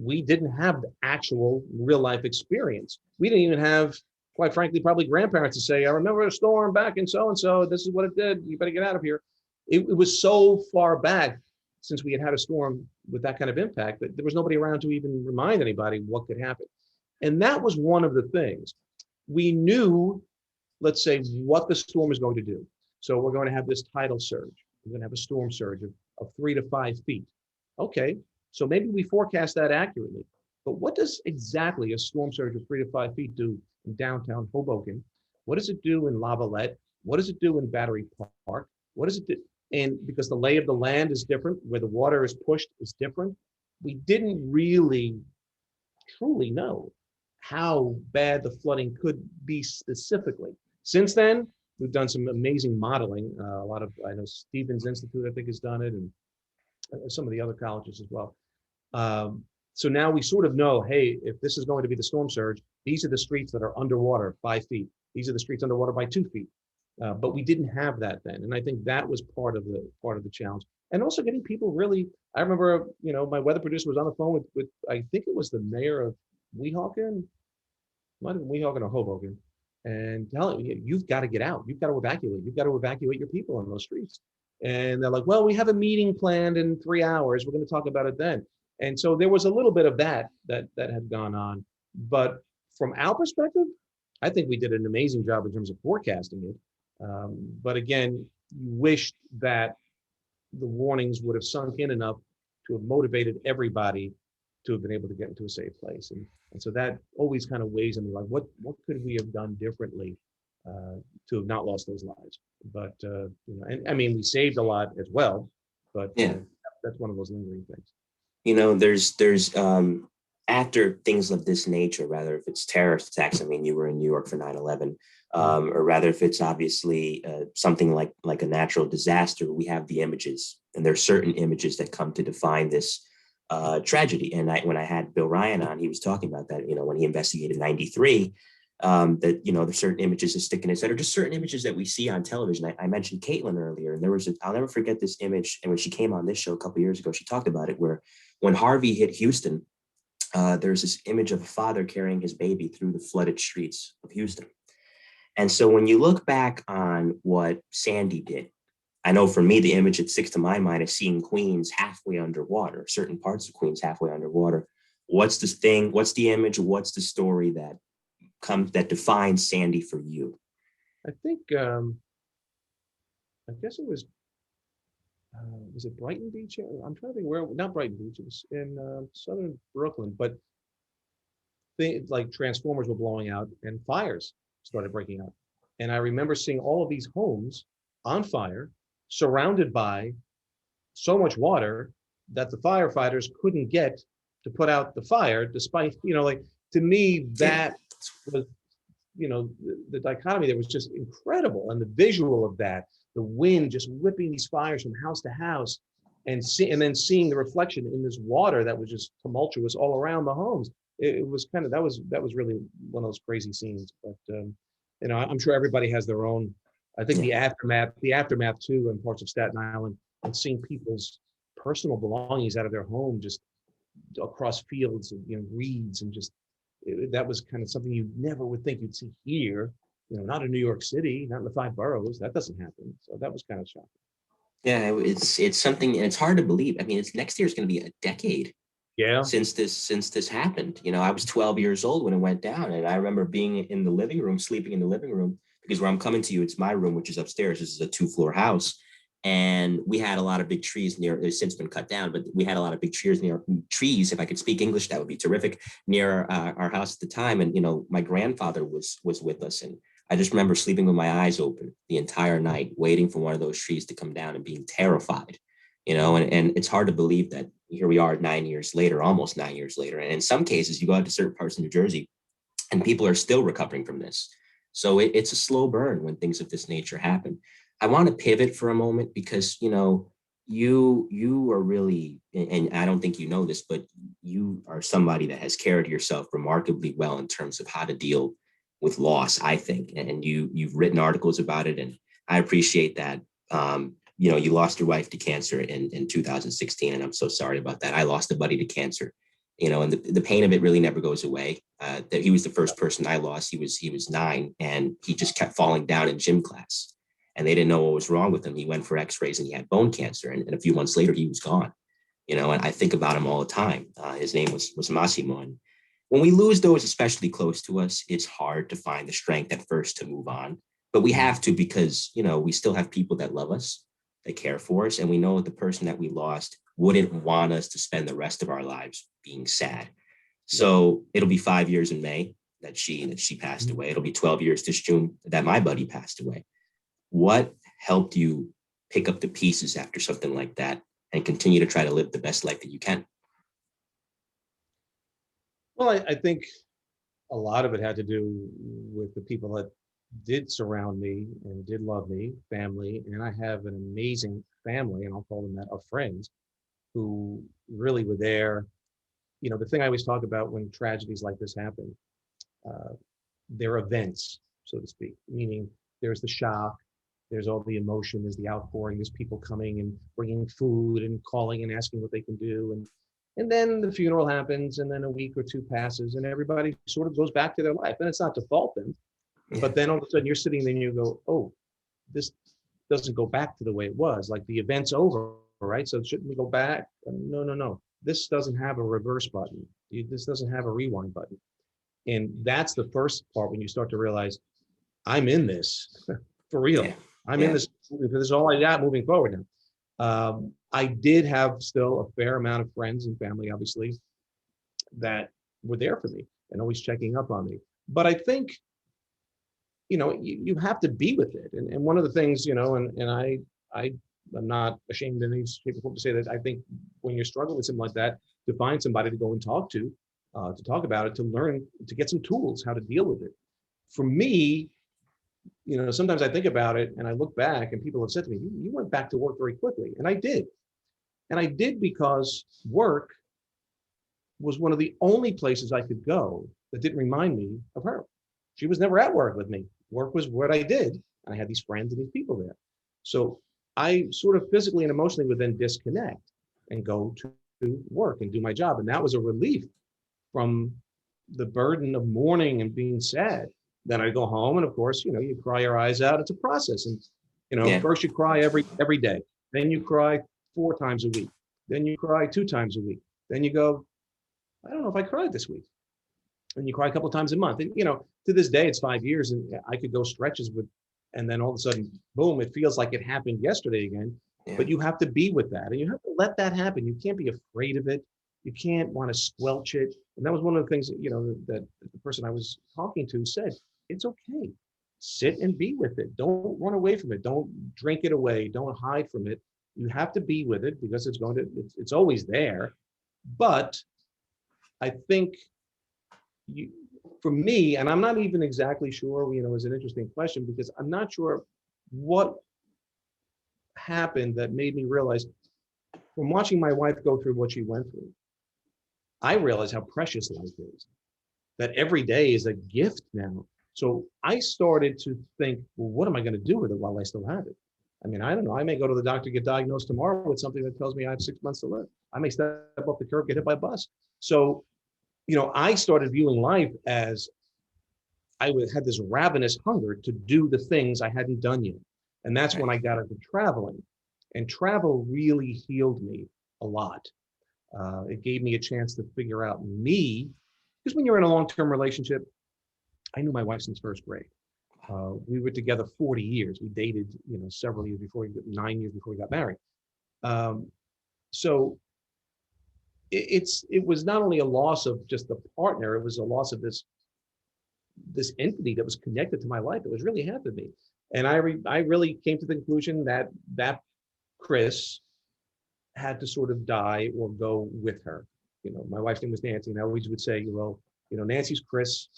we didn't have the actual real life experience. We didn't even have, quite frankly, probably grandparents to say, I remember a storm back in so-and-so, this is what it did, you better get out of here. It was so far back since we had a storm with that kind of impact that there was nobody around to even remind anybody what could happen. And that was one of the things. We knew, let's say, what the storm is going to do. So we're going to have this tidal surge. We're going to have a storm surge of 3 to 5 feet. Okay, so maybe we forecast that accurately. But what does exactly a storm surge of 3 to 5 feet do in downtown Hoboken? What does it do in Lavallette? What does it do in Battery Park? What does it do? And because the lay of the land is different, where the water is pushed is different, we didn't really truly know how bad the flooding could be specifically. Since then, we've done some amazing modeling. A lot of, I know Stevens Institute, I think, has done it, and some of the other colleges as well. So now we sort of know, hey, if this is going to be the storm surge, these are the streets that are underwater 5 feet. These are the streets underwater by 2 feet. But we didn't have that then, and I think that was part of the challenge. And also getting people really. I remember, my weather producer was on the phone with I think it was the mayor of Weehawken, might have been Weehawken or Hoboken, and telling you've got to get out, you've got to evacuate, your people on those streets. And they're like, well, we have a meeting planned in 3 hours. We're going to talk about it then. And so there was a little bit of that had gone on. But from our perspective, I think we did an amazing job in terms of forecasting it. But again, you wish that the warnings would have sunk in enough to have motivated everybody to have been able to get into a safe place. And so that always kind of weighs on me, like, what could we have done differently to have not lost those lives? But, and I mean, we saved a lot as well, but that's one of those lingering things. There's after things of this nature, rather if it's terrorist attacks, I mean, you were in New York for 9/11, or rather if it's obviously something like a natural disaster, we have the images, and there are certain images that come to define this tragedy. And when I had Bill Ryan on, he was talking about that, when he investigated 93, that, there's certain images that stick in his head, or just certain images that we see on television. I mentioned Caitlin earlier, and I'll never forget this image. And when she came on this show a couple of years ago, she talked about it, where when Harvey hit Houston, there's this image of a father carrying his baby through the flooded streets of Houston. And so when you look back on what Sandy did, I know for me, the image that sticks to my mind is seeing Queens halfway underwater, certain parts of Queens halfway underwater. What's this thing? What's the image? What's the story that defines Sandy for you? I think, I guess it was it Brighton Beach? I'm trying to think where, not Brighton Beach, it was in southern Brooklyn, but things like transformers were blowing out and fires started breaking out. And I remember seeing all of these homes on fire, surrounded by so much water that the firefighters couldn't get to put out the fire, despite, like, to me, Yeah. that was, the dichotomy there was just incredible. And the visual of that, the wind just whipping these fires from house to house, and then seeing the reflection in this water that was just tumultuous all around the homes. It was kind of, that was really one of those crazy scenes. But I'm sure everybody has their own. I think Yeah. the aftermath too, in parts of Staten Island, and seeing people's personal belongings out of their home just across fields and reeds, and just that was kind of something you never would think you'd see here. Not in New York City, not in the five boroughs. That doesn't happen. So that was kind of shocking. Yeah, it's something, and it's hard to believe. I mean, it's next year is going to be a decade Yeah. since this happened. I was 12 years old when it went down, and I remember being in the living room, sleeping in the living room, because where I'm coming to you, it's my room, which is upstairs. This is a 2-floor house, and we had a lot of big trees near. They've since been cut down, but we had a lot of big trees. If I could speak English, that would be terrific. Near our house at the time, and my grandfather was with us, and I just remember sleeping with my eyes open the entire night, waiting for one of those trees to come down and being terrified. And it's hard to believe that here we are 9 years later, almost 9 years later. And in some cases, you go out to certain parts of New Jersey and people are still recovering from this. So it's a slow burn when things of this nature happen. I want to pivot for a moment because, you are really, and I don't think you know this, but you are somebody that has carried yourself remarkably well in terms of how to deal with loss, I think. And you've written articles about it, and I appreciate that. You lost your wife to cancer in 2016, and I'm so sorry about that. I lost a buddy to cancer, and the pain of it really never goes away. That he was the first person I lost. He was 9, and he just kept falling down in gym class, and they didn't know what was wrong with him. He went for X-rays, and he had bone cancer, and a few months later, he was gone. And I think about him all the time. His name was Massimo, and when we lose those, especially close to us, it's hard to find the strength at first to move on. But we have to, because, we still have people that love us, that care for us. And we know that the person that we lost wouldn't want us to spend the rest of our lives being sad. So it'll be 5 years in May that she passed away. It'll be 12 years this June that my buddy passed away. What helped you pick up the pieces after something like that and continue to try to live the best life that you can? Well, I think a lot of it had to do with the people that did surround me and did love me, family. And I have an amazing family, and I'll call them that, of friends who really were there. The thing I always talk about when tragedies like this happen, they're events, so to speak, meaning there's the shock, there's all the emotion, there's the outpouring, there's people coming and bringing food and calling and asking what they can do. And then the funeral happens, and then a week or two passes, and everybody sort of goes back to their life. And it's not to fault them, but then all of a sudden you're sitting there and you go, oh, this doesn't go back to the way it was. Like, the event's over, right? So shouldn't we go back? No. This doesn't have a reverse button. This doesn't have a rewind button. And that's the first part, when you start to realize, I'm in this for real. Yeah. I'm in this. This is all I got moving forward now. I did have still a fair amount of friends and family, obviously, that were there for me and always checking up on me. But I think, you have to be with it. And one of the things, and I'm not ashamed in any shape or form to say that I think when you're struggling with something like that, to find somebody to go and talk to talk about it, to learn, to get some tools how to deal with it. For me, sometimes I think about it and I look back, and people have said to me, you went back to work very quickly. And I did. And I did because work was one of the only places I could go that didn't remind me of her. She was never at work with me. Work was what I did. I had these friends and these people there. So I sort of physically and emotionally would then disconnect and go to work and do my job. And that was a relief from the burden of mourning and being sad. Then I go home, and of course, you cry your eyes out. It's a process. And, first you cry every day. Then you cry 4 times a week. Then you cry 2 times a week. Then you go, I don't know if I cried this week. And you cry a couple of times a month. And, to this day, it's 5 years, and I could go stretches and then all of a sudden, boom, it feels like it happened yesterday again. Yeah. But you have to be with that, and you have to let that happen. You can't be afraid of it. You can't want to squelch it. And that was one of the things that, that the person I was talking to said, it's okay. sit and be with it. Don't run away from it. Don't drink it away. Don't hide from it. You have to be with it because it's always there. But I think for me, and I'm not even exactly sure, it's an interesting question because I'm not sure what happened that made me realize from watching my wife go through what she went through, I realized how precious life is, that every day is a gift now. So I started to think, well, what am I going to do with it while I still have it? I mean, I don't know. I may go to the doctor, get diagnosed tomorrow with something that tells me I have 6 months to live. I may step off the curb, get hit by a bus. So, I started viewing life as had this ravenous hunger to do the things I hadn't done yet. And that's when I got into traveling. And travel really healed me a lot. It gave me a chance to figure out me, because when you're in a long-term relationship, I knew my wife since first grade. We were together 40 years. We dated, several years before, 9 years before we got married. So it was not only a loss of just the partner, it was a loss of this entity that was connected to my life. It was really half of me. And I really came to the conclusion that Chris had to sort of die or go with her. My wife's name was Nancy, and I always would say, well, Nancy's Chris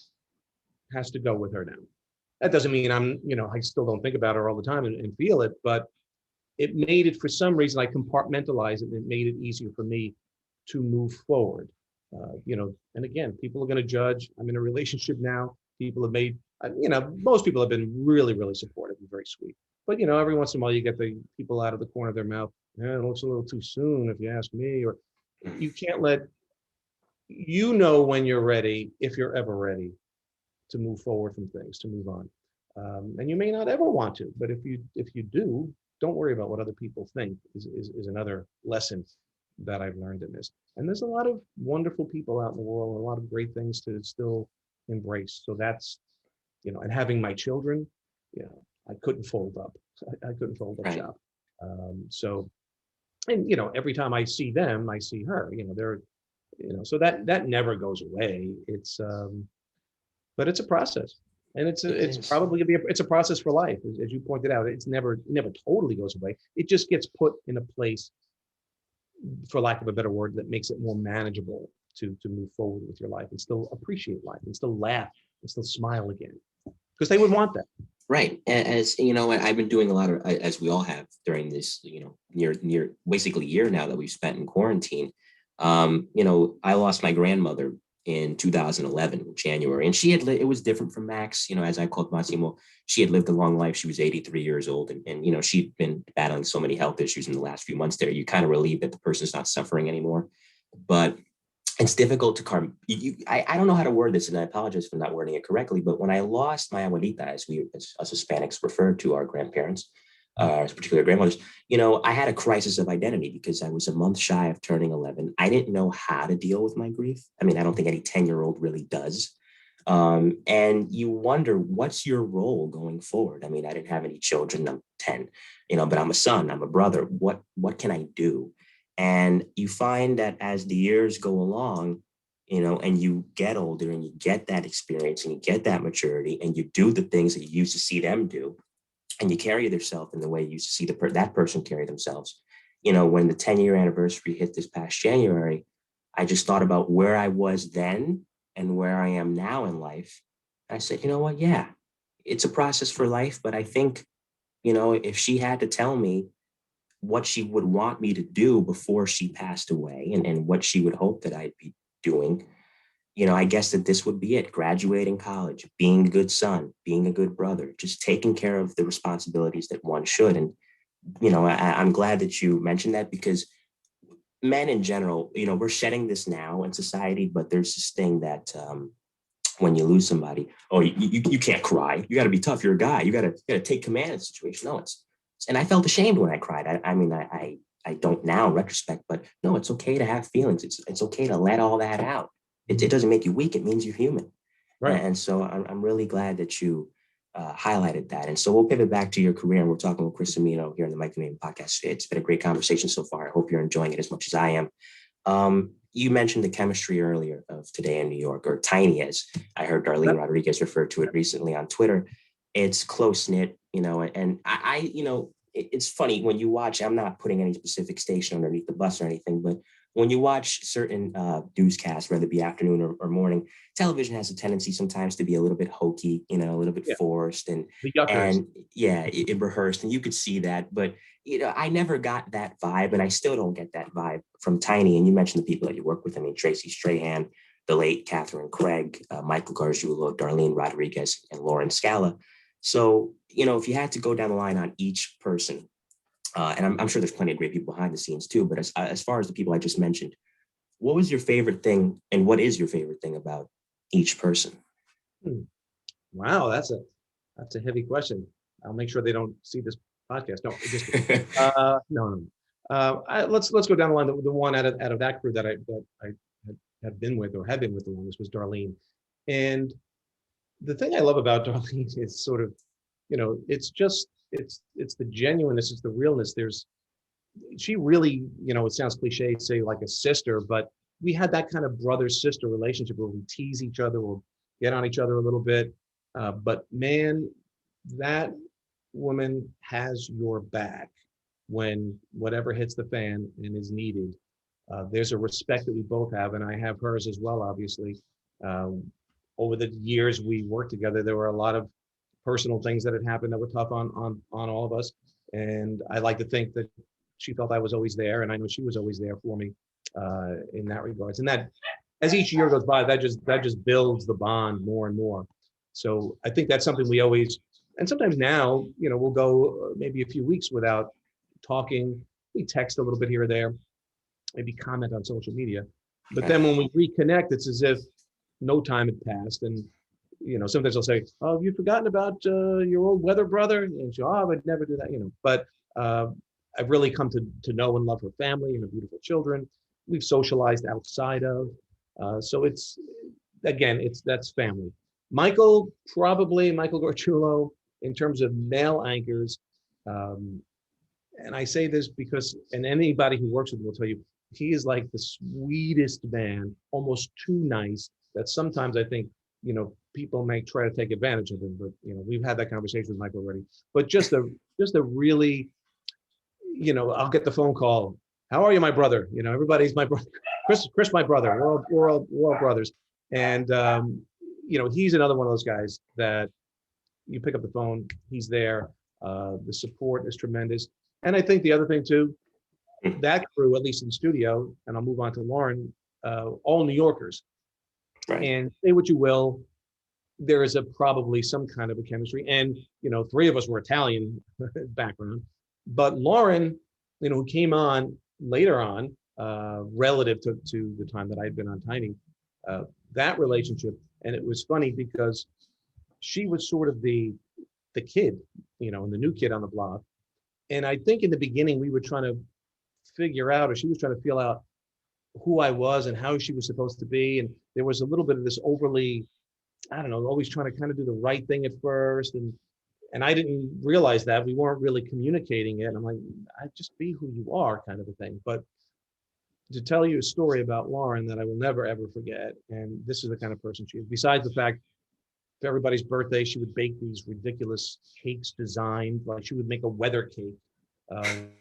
has to go with her now. That doesn't mean I still don't think about her all the time and feel it, but it made it, for some reason, I compartmentalized it, and it made it easier for me to move forward. And again, people are going to judge. I'm in a relationship now. People have made, most people have been really, really supportive and very sweet. But, every once in a while you get the people out of the corner of their mouth, it looks a little too soon if you ask me, or you can't when you're ready, if you're ever ready to move forward from things, to move on. And you may not ever want to, but if you do, don't worry about what other people think is another lesson that I've learned in this. And there's a lot of wonderful people out in the world, a lot of great things to still embrace. So that's, and having my children, I couldn't fold up. I couldn't fold up shop. And every time I see them, I see her. They're, so that never goes away. It's, but it's a process, and it's probably gonna be it's a process for life, as you pointed out. It never totally goes away. It just gets put in a place, for lack of a better word, that makes it more manageable to move forward with your life and still appreciate life and still laugh and still smile again, because they would want that. Right. As I've been doing a lot of, as we all have during this, near basically year now that we've spent in quarantine. I lost my grandmother in 2011, January, and it was different from Max, as I called Massimo. She had lived a long life. She was 83 years old, and she'd been battling so many health issues in the last few months there. You kind of relieve that the person's not suffering anymore, but it's difficult to I don't know how to word this, and I apologize for not wording it correctly, but when I lost my abuelita, as us Hispanics refer to our grandparents, particularly grandmothers, I had a crisis of identity because I was a month shy of turning 11. I didn't know how to deal with my grief. I mean, I don't think any 10-year-old really does. And you wonder, what's your role going forward? I mean, I didn't have any children. I'm 10, but I'm a son, I'm a brother. What can I do? And you find that as the years go along, and you get older and you get that experience and you get that maturity and you do the things that you used to see them do, and you carry yourself in the way you used to see that person carry themselves. When the 10-year anniversary hit this past January, I just thought about where I was then and where I am now in life. I said, you know what? Yeah, it's a process for life. But I think, if she had to tell me what she would want me to do before she passed away and what she would hope that I'd be doing, I guess that this would be it: graduating college, being a good son, being a good brother, just taking care of the responsibilities that one should. And, I'm glad that you mentioned that, because men in general, we're shedding this now in society, but there's this thing that when you lose somebody, you can't cry. You got to be tough. You're a guy. You got to take command of the situation. No, and I felt ashamed when I cried. I don't now in retrospect, but no, it's okay to have feelings. It's okay to let all that out. It doesn't make you weak. It means you're human. Right. And so I'm really glad that you highlighted that. And so we'll pivot back to your career, and we're talking with Chris Cimino here in the Mike and Name podcast. It's been a great conversation so far. I hope you're enjoying it as much as I am. You mentioned the chemistry earlier of Today in New York, or Tiny, as I heard Darlene Rodriguez refer to it recently on Twitter. It's close knit, and it's funny when you watch. I'm not putting any specific station underneath the bus or anything, but when you watch certain newscasts, whether it be afternoon or morning, television has a tendency sometimes to be a little bit hokey, a little bit forced, and The yuckers. yeah, it rehearsed, and you could see that. But I never got that vibe, and I still don't get that vibe from Tiny. And you mentioned the people that you work with. I mean, Tracy Strahan, the late Catherine Craig, Michael Gargiulo, Darlene Rodriguez, and Lauren Scala. So, if you had to go down the line on each person, and I'm sure there's plenty of great people behind the scenes too, but as far as the people I just mentioned, what was your favorite thing and what is your favorite thing about each person? Wow, that's a heavy question. I'll make sure they don't see this podcast. No, just no. Let's go down the line. The one out of that crew that I have been with or had been with the longest was Darlene. And the thing I love about Darlene is sort of, it's just it's the genuineness, it's the realness. She really, it sounds cliche to say like a sister, but we had that kind of brother-sister relationship where we tease each other, we'll get on each other a little bit. But man, that woman has your back when whatever hits the fan and is needed. There's a respect that we both have, and I have hers as well, obviously. Over the years we worked together, there were a lot of personal things that had happened that were tough on all of us. And I like to think that she felt I was always there, and I know she was always there for me in that regards. And that, as each year goes by, that just builds the bond more and more. So I think that's something we always, and sometimes now, we'll go maybe a few weeks without talking. We text a little bit here or there, maybe comment on social media. But then when we reconnect, it's as if no time had passed. And, sometimes I'll say, oh, have you forgotten about your old weather brother? And she'll, oh, I would never do that, But I've really come to know and love her family and her beautiful children. We've socialized outside of. So that's family. Michael Gargiulo, in terms of male anchors, and I say this because, and anybody who works with him will tell you, he is like the sweetest man, almost too nice, that sometimes I think, people may try to take advantage of him, but, we've had that conversation with Michael already. But just a really, I'll get the phone call. How are you, my brother? Everybody's my brother. Chris, my brother. We're all brothers. And, he's another one of those guys that you pick up the phone, he's there. The support is tremendous. And I think the other thing too, that crew, at least in studio, and I'll move on to Lauren, all New Yorkers. Right. And say what you will, there is probably some kind of a chemistry. And, three of us were Italian background, but Lauren, who came on later on, relative to the time that I'd been on Tiny, that relationship. And it was funny because she was sort of the kid, and the new kid on the block. And I think in the beginning we were trying to figure out, or she was trying to feel out who I was and how she was supposed to be. And there was a little bit of this overly, I don't know, always trying to kind of do the right thing at first. And I didn't realize that we weren't really communicating it. And I'm like, I just be who you are kind of a thing. But to tell you a story about Lauren that I will never, ever forget. And this is the kind of person she is. Besides the fact, for everybody's birthday, she would bake these ridiculous cakes designed, like she would make a weather cake.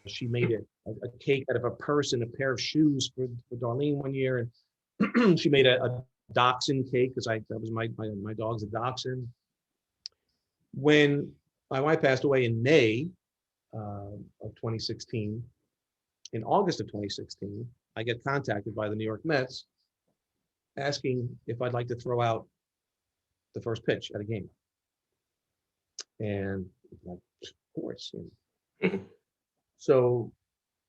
She made a cake out of a purse and a pair of shoes for Darlene one year. And she made a dachshund cake because that was my dog's a dachshund. When my wife passed away in May of 2016, in August of 2016, I get contacted by the New York Mets asking if I'd like to throw out the first pitch at a game. And like, of course. So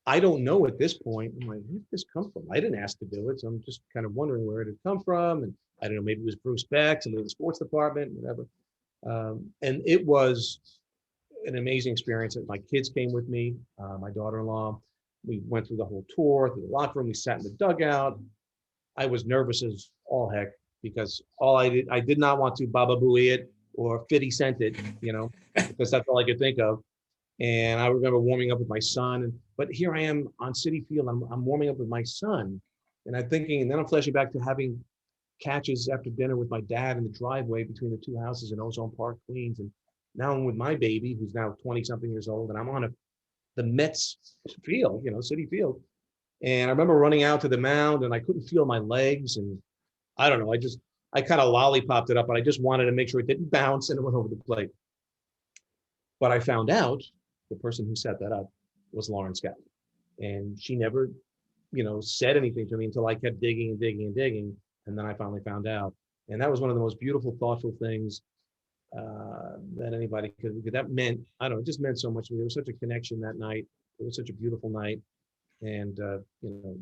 I don't know at this point. I'm like, where did this come from? I didn't ask to do it. So I'm just kind of wondering where it had come from. And I don't know, maybe it was Bruce Beck, somebody in the sports department, whatever. And it was an amazing experience. My kids came with me, my daughter-in-law. We went through the whole tour, through the locker room. We sat in the dugout. I was nervous as all heck because I did not want to Baba Booey it or 50 Cent it, because that's all I could think of. And I remember warming up with my son. But here I am on Citi Field. I'm warming up with my son. And I'm thinking, and then I'm flashing back to having catches after dinner with my dad in the driveway between the two houses in Ozone Park, Queens. And Now I'm with my baby, who's now 20 something years old, and I'm on the Mets field, City Field. And I remember running out to the mound and I couldn't feel my legs. And I don't know, I kind of lollipopped it up, but I just wanted to make sure it didn't bounce and it went over the plate. But I found out the person who set that up was Lauren Scott. And she never, said anything to me until I kept digging and digging and digging. And then I finally found out. And that was one of the most beautiful, thoughtful things that anybody could, because that meant, I don't know, it just meant so much to me. There was such a connection that night. It was such a beautiful night. And,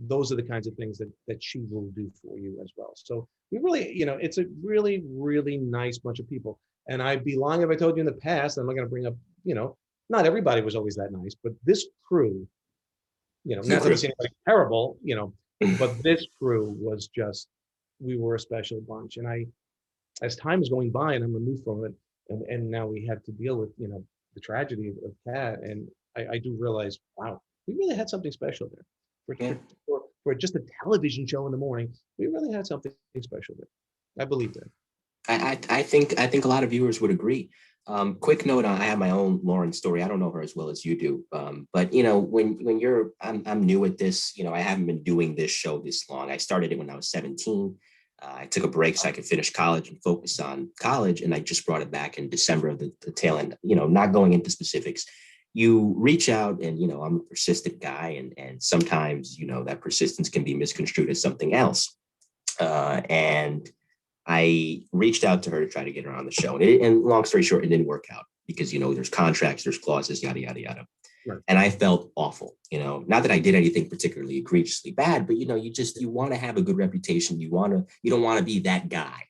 those are the kinds of things that she will do for you as well. So we really, it's a really, really nice bunch of people. And I'd be lying if I told you in the past, I'm not going to bring up, not everybody was always that nice, but this crew, not that I'm saying anybody terrible, but this crew was just, we were a special bunch. And as time is going by and I'm removed from it, and now we had to deal with, the tragedy of Kat, and I do realize, wow, we really had something special there. For just a television show in the morning, we really had something special there. I believe that. I think a lot of viewers would agree. Quick note on, I have my own Lauren story. I don't know her as well as you do. But when I'm new at this, I haven't been doing this show this long. I started it when I was 17. I took a break so I could finish college and focus on college. And I just brought it back in December of the tail end, not going into specifics. You reach out and, I'm a persistent guy. And sometimes, that persistence can be misconstrued as something else. And I reached out to her to try to get her on the show. And long story short, it didn't work out because, there's contracts, there's clauses, yada, yada, yada. Right. And I felt awful, not that I did anything particularly egregiously bad, but, you want to have a good reputation. You don't want to be that guy.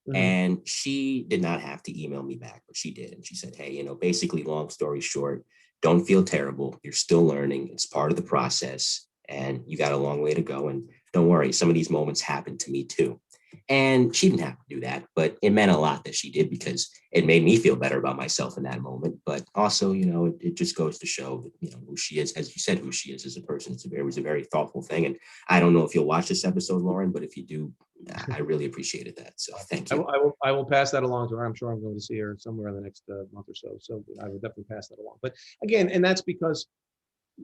Mm-hmm. And she did not have to email me back, but she did. And she said, hey, basically, long story short, don't feel terrible. You're still learning. It's part of the process and you got a long way to go. And don't worry, some of these moments happened to me too. And she didn't have to do that, but it meant a lot that she did because it made me feel better about myself in that moment. But also, it just goes to show that, who she is, as you said, who she is as a person. It was a very thoughtful thing. And I don't know if you'll watch this episode, Lauren, but if you do, I really appreciated that. So thank you. I will pass that along to her. I'm sure I'm going to see her somewhere in the next month or so. So I will definitely pass that along. But again, and that's because,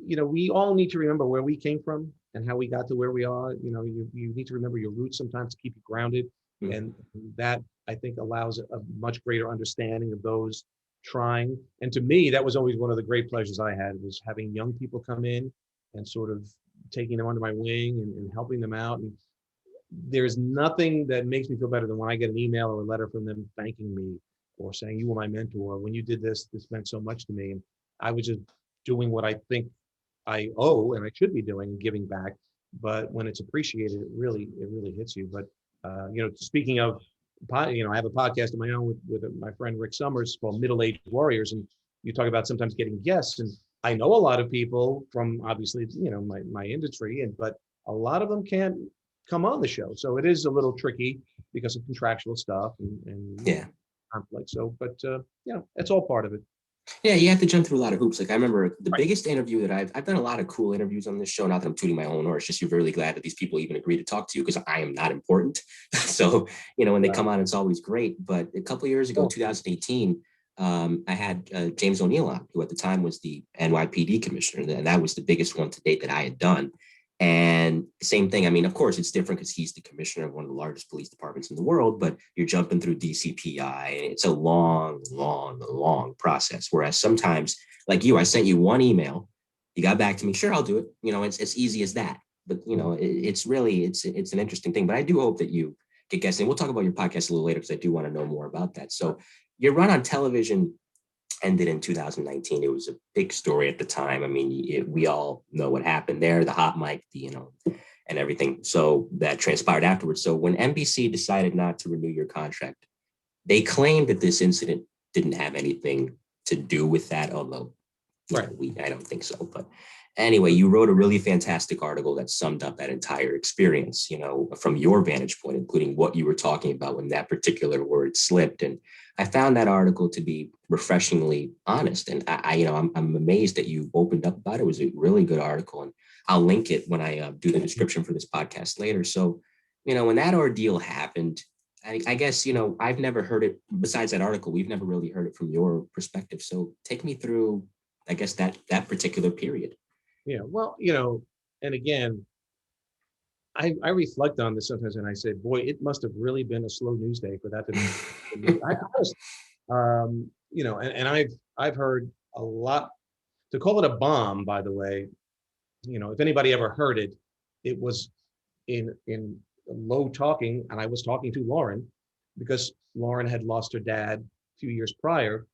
we all need to remember where we came from and how we got to where we are. You need to remember your roots sometimes to keep you grounded. Mm-hmm. And that, I think, allows a much greater understanding of those trying. And to me, that was always one of the great pleasures I had, was having young people come in and sort of taking them under my wing and helping them out. And there's nothing that makes me feel better than when I get an email or a letter from them thanking me or saying, you were my mentor. When you did this meant so much to me. And I was just doing what I think I owe and I should be doing, giving back. But when it's appreciated, it really hits you. But speaking of, I have a podcast of my own with my friend Rick Summers called Middle-Aged Warriors, and you talk about sometimes getting guests. And I know a lot of people from obviously my industry, but a lot of them can't come on the show, so it is a little tricky because of contractual stuff and conflict. So, but it's all part of it. Yeah, you have to jump through a lot of hoops. Like I remember the biggest interview that I've done a lot of cool interviews on this show. Not that I'm tooting my own horn, it's just you're really glad that these people even agree to talk to you because I am not important. So, when they come on, it's always great. But a couple of years ago, 2018, I had James O'Neill on, who at the time was the NYPD commissioner. And that was the biggest one to date that I had done. And same thing. I mean, of course, it's different because he's the commissioner of one of the largest police departments in the world, but you're jumping through DCPI and it's a long, long, long process. Whereas sometimes, like you, I sent you one email, you got back to me, sure, I'll do it. It's easy as that. But, it's really, it's an interesting thing. But I do hope that you get guests. And we'll talk about your podcast a little later because I do want to know more about that. So your run on television ended in 2019. It was a big story at the time. I mean, we all know what happened there, the hot mic, and everything. So that transpired afterwards. So when NBC decided not to renew your contract, they claimed that this incident didn't have anything to do with that, although I don't think so. But anyway, you wrote a really fantastic article that summed up that entire experience, from your vantage point, including what you were talking about when that particular word slipped. And I found that article to be refreshingly honest. And I'm amazed that you opened up about it. It was a really good article. And I'll link it when I do the description for this podcast later. So, when that ordeal happened, I guess, I've never heard it besides that article. We've never really heard it from your perspective. So take me through, I guess, that particular period. Yeah, well, and again, I reflect on this sometimes and I say, boy, it must have really been a slow news day for that to be. I was, and I've heard a lot. To call it a bomb, by the way, if anybody ever heard it, it was in low talking, and I was talking to Lauren because Lauren had lost her dad a few years prior.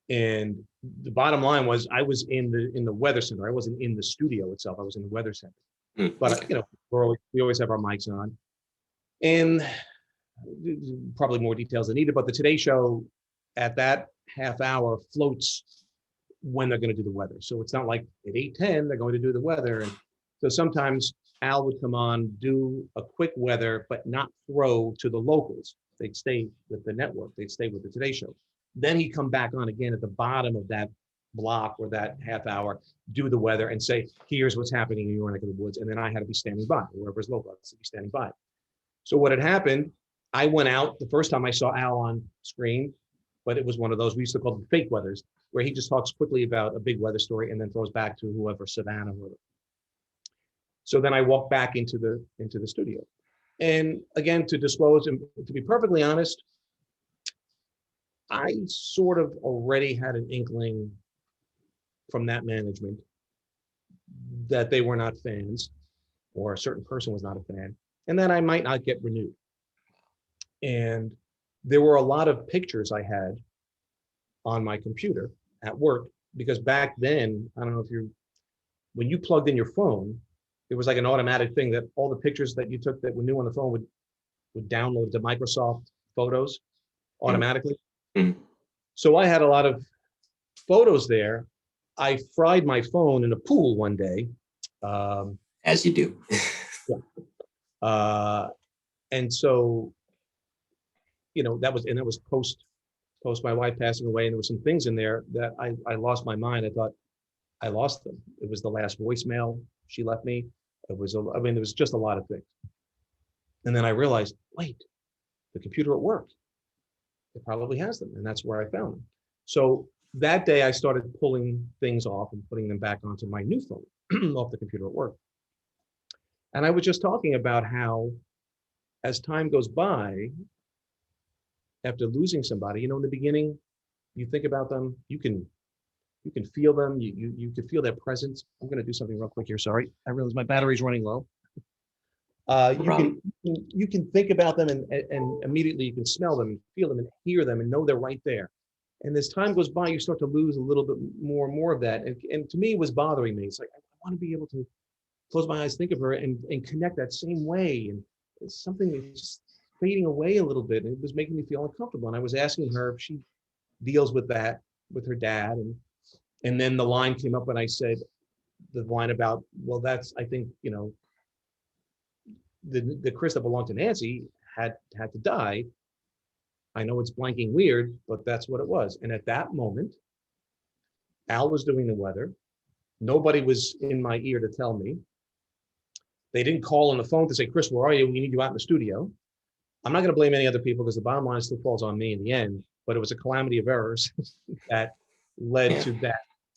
And the bottom line was I was in the weather center. I wasn't in the studio itself. I was in the weather center. But Okay. we always have our mics on, and probably more details than needed. But the Today Show at that half hour floats when they're going to do the weather. So it's not like at 8:10 they're going to do the weather. And so sometimes Al would come on, do a quick weather, but not throw to the locals. They'd stay with the network. They'd stay with the Today Show. Then he'd come back on again at the bottom of that block or that half hour, do the weather and say, here's what's happening in your neck of the woods. And then I had to be standing by, whoever's local, I had to be standing by. So what had happened, I went out the first time I saw Al on screen, but it was one of those, we used to call them fake weathers, where he just talks quickly about a big weather story and then throws back to whoever, Savannah. So then I walked back into the studio. And again, to disclose and to be perfectly honest, I sort of already had an inkling from that management that they were not fans, or a certain person was not a fan, and that I might not get renewed. And there were a lot of pictures I had on my computer at work, because back then, I don't know if when you plugged in your phone, it was like an automatic thing that all the pictures that you took that were new on the phone would download to Microsoft Photos automatically. Mm-hmm. So I had a lot of photos there. I fried my phone in a pool one day. As you do. Yeah. And so, that was post my wife passing away. And there were some things in there that I lost my mind. I thought I lost them. It was the last voicemail she left me. It was just a lot of things. And then I realized, wait, the computer at work, it probably has them. And that's where I found them. So that day I started pulling things off and putting them back onto my new phone off the computer at work. And I was just talking about how as time goes by, after losing somebody, in the beginning, you think about them, you can feel them, you can feel their presence. I'm going to do something real quick here. Sorry, I realize my battery's running low. You can think about them and immediately you can smell them, and feel them, and hear them, and know they're right there. And as time goes by, you start to lose a little bit more and more of that. And to me, it was bothering me. It's like, I want to be able to close my eyes, think of her, and connect that same way. And it's something that's just fading away a little bit. And it was making me feel uncomfortable. And I was asking her if she deals with that with her dad. And then the line came up when I said the line about, well, that's, I think, the Chris that belonged to Nancy had to die. I know it's blanking weird, but that's what it was. And at that moment, Al was doing the weather. Nobody was in my ear to tell me. They didn't call on the phone to say, Chris, where are you? We need you out in the studio. I'm not going to blame any other people because the bottom line still falls on me in the end, but it was a calamity of errors that led to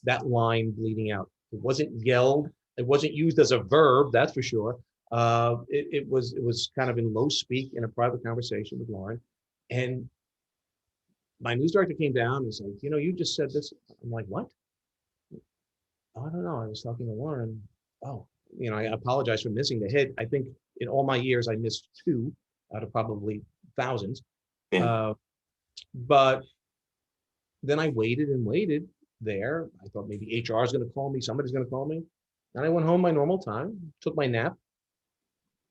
that line bleeding out. It wasn't yelled. It wasn't used as a verb, that's for sure. It was kind of in low speak in a private conversation with Lauren. And my news director came down and was like, you just said this. I'm like, what? I don't know. I was talking to Lauren. Oh, I apologize for missing the hit. I think in all my years, I missed 2 out of probably thousands. Yeah. But then I waited and waited there. I thought maybe HR is going to call me. Somebody's going to call me. And I went home my normal time, took my nap,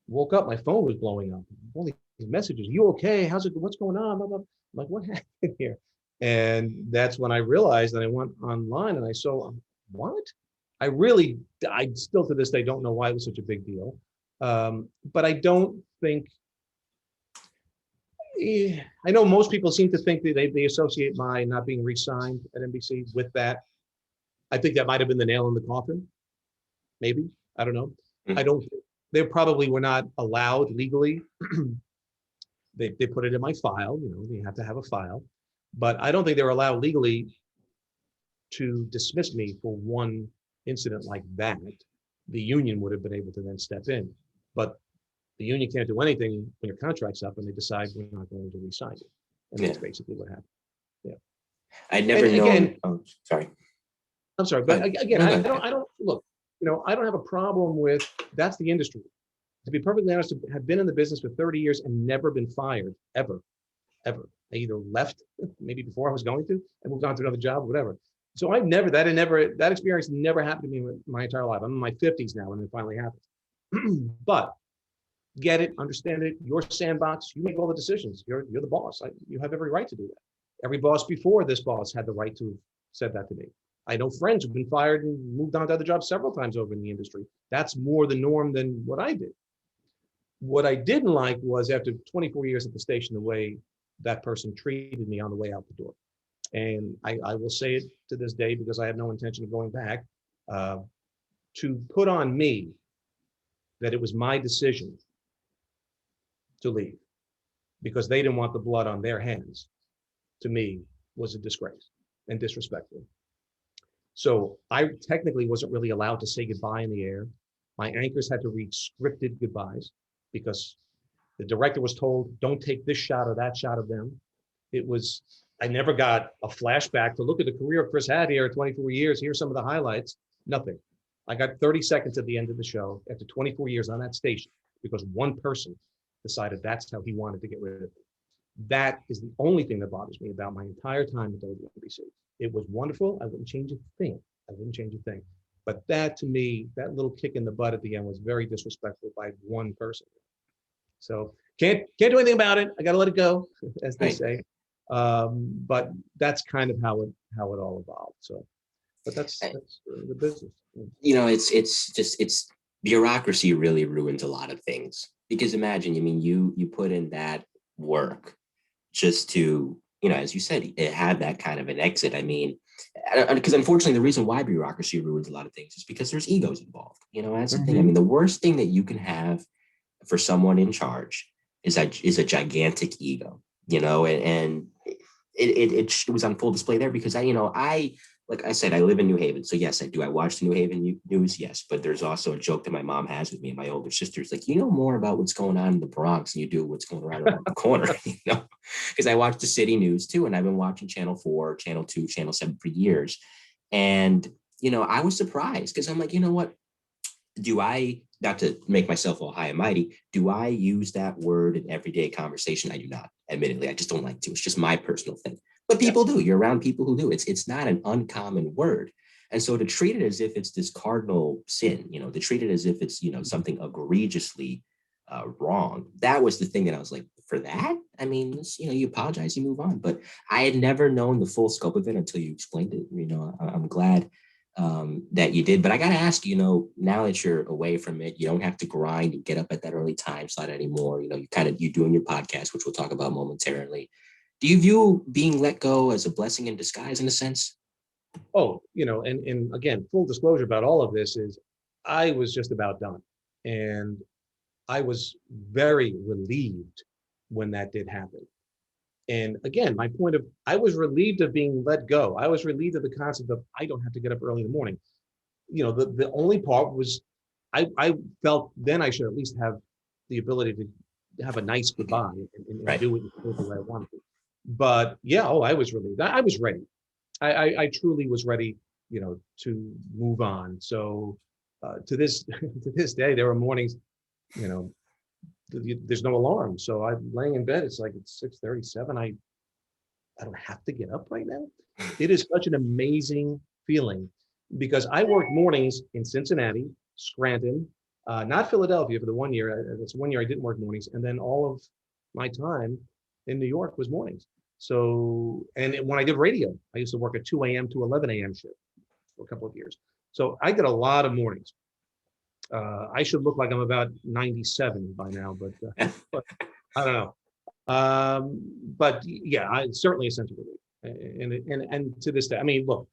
woke up. My phone was blowing up. All these messages. You okay? What's going on? Blah, blah. I'm like, what happened here? And that's when I realized that I went online and I saw, what? I still to this day don't know why it was such a big deal. But I don't think, I know most people seem to think that they associate my not being re-signed at NBC with that. I think that might have been the nail in the coffin. Maybe, I don't know. Mm-hmm. They probably were not allowed legally They put it in my file. You have to have a file, but I don't think they're allowed legally to dismiss me for one incident like that. The union would have been able to then step in, but the union can't do anything when your contract's up and they decide we're not going to re-sign you. And that's basically what happened. Yeah. I'd never known. Again, oh, sorry. I'm sorry, but again, I don't look, I don't have a problem with, that's the industry. To be perfectly honest, have been in the business for 30 years and never been fired, ever. I either left maybe before I was going to and moved on to another job, whatever. So that experience never happened to me my entire life. I'm in my 50s now when it finally happened. But get it, understand it, your sandbox, you make all the decisions. You're the boss. You have every right to do that. Every boss before this boss had the right to have said that to me. I know friends who've been fired and moved on to other jobs several times over in the industry. That's more the norm than what I did. What I didn't like was after 24 years at the station, the way that person treated me on the way out the door. And I will say it to this day because I have no intention of going back, to put on me that it was my decision to leave because they didn't want the blood on their hands, to me was a disgrace and disrespectful. So I technically wasn't really allowed to say goodbye in the air. My anchors had to read scripted goodbyes because the director was told, don't take this shot or that shot of them. I never got a flashback to look at the career Chris had here, 24 years, here's some of the highlights, nothing. I got 30 seconds at the end of the show after 24 years on that station because one person decided that's how he wanted to get rid of it. That is the only thing that bothers me about my entire time at WNBC. It was wonderful. I wouldn't change a thing. But that, to me, that little kick in the butt at the end was very disrespectful by one person. So can't do anything about it. I got to let it go, as they say. But that's kind of how it all evolved. So, but that's the business. It's bureaucracy really ruins a lot of things because imagine, you put in that work just to, as you said, have that kind of an exit. Because unfortunately, the reason why bureaucracy ruins a lot of things is because there's egos involved. That's the thing. The worst thing that you can have for someone in charge is a gigantic ego, and it was on full display there because like I said, I live in New Haven. So yes, I do. I watch the New Haven news. Yes. But there's also a joke that my mom has with me and my older sisters. Like, more about what's going on in the Bronx than you do what's going on around the corner, because I watch the city news too. And I've been watching Channel 4, Channel 2, Channel 7 for years. And, I was surprised because I'm like, what? Do I, not to make myself all high and mighty, do I use that word in everyday conversation? I do not. Admittedly, I just don't like to. It's just my personal thing. But people do. You're around people who do. It's not an uncommon word. And so to treat it as if it's this cardinal sin, to treat it as if it's, something egregiously wrong, that was the thing that I was like, for that? You apologize, you move on. But I had never known the full scope of it until you explained it. I'm glad that you did. But I got to ask, now that you're away from it, you don't have to grind and get up at that early time slot anymore. You're doing your podcast, which we'll talk about momentarily. Do you view being let go as a blessing in disguise in a sense? Oh, and again, full disclosure about all of this is I was just about done. And I was very relieved when that did happen. And again, my point of, I was relieved of being let go. I was relieved of the concept of I don't have to get up early in the morning. The only part was I felt then I should at least have the ability to have a nice goodbye and right. Do it the way I wanted to. But yeah, I was relieved. I was ready. I truly was ready, to move on. So to this day, there were mornings, there's no alarm. So I'm laying in bed. It's like it's 6:37. I don't have to get up right now. It is such an amazing feeling because I worked mornings in Cincinnati, Scranton, not Philadelphia for the 1 year. That's 1 year I didn't work mornings. And then all of my time in New York was mornings. So, and when I did radio, I used to work a 2 a.m. to 11 a.m. shift for a couple of years. So I did a lot of mornings. I should look like I'm about 97 by now, but I don't know. But yeah, certainly a sense of relief. And to this day, look,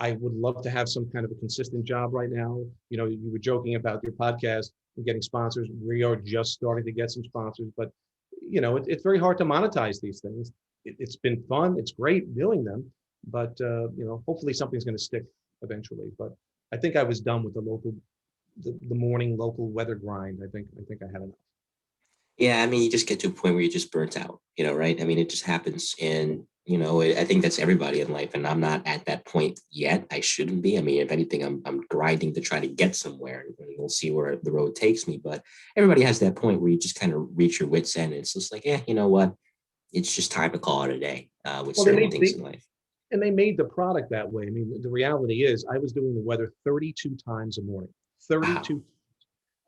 I would love to have some kind of a consistent job right now. You were joking about your podcast and getting sponsors. We are just starting to get some sponsors, but it's very hard to monetize these things. It's been fun. It's great doing them, but hopefully something's going to stick eventually. But I think I was done with the morning local weather grind. I think I had enough. Yeah, I mean, you just get to a point where you're just burnt out, right? I mean, it just happens. And, I think that's everybody in life. And I'm not at that point yet. I shouldn't be. I mean, if anything, I'm grinding to try to get somewhere. And we'll see where the road takes me. But everybody has that point where you just kind of reach your wits' end. And it's just like, you know what? It's just time to call it a day with Well, certain things in life. and they made the product that way. I mean, the reality is I was doing the weather 32 times a morning, 32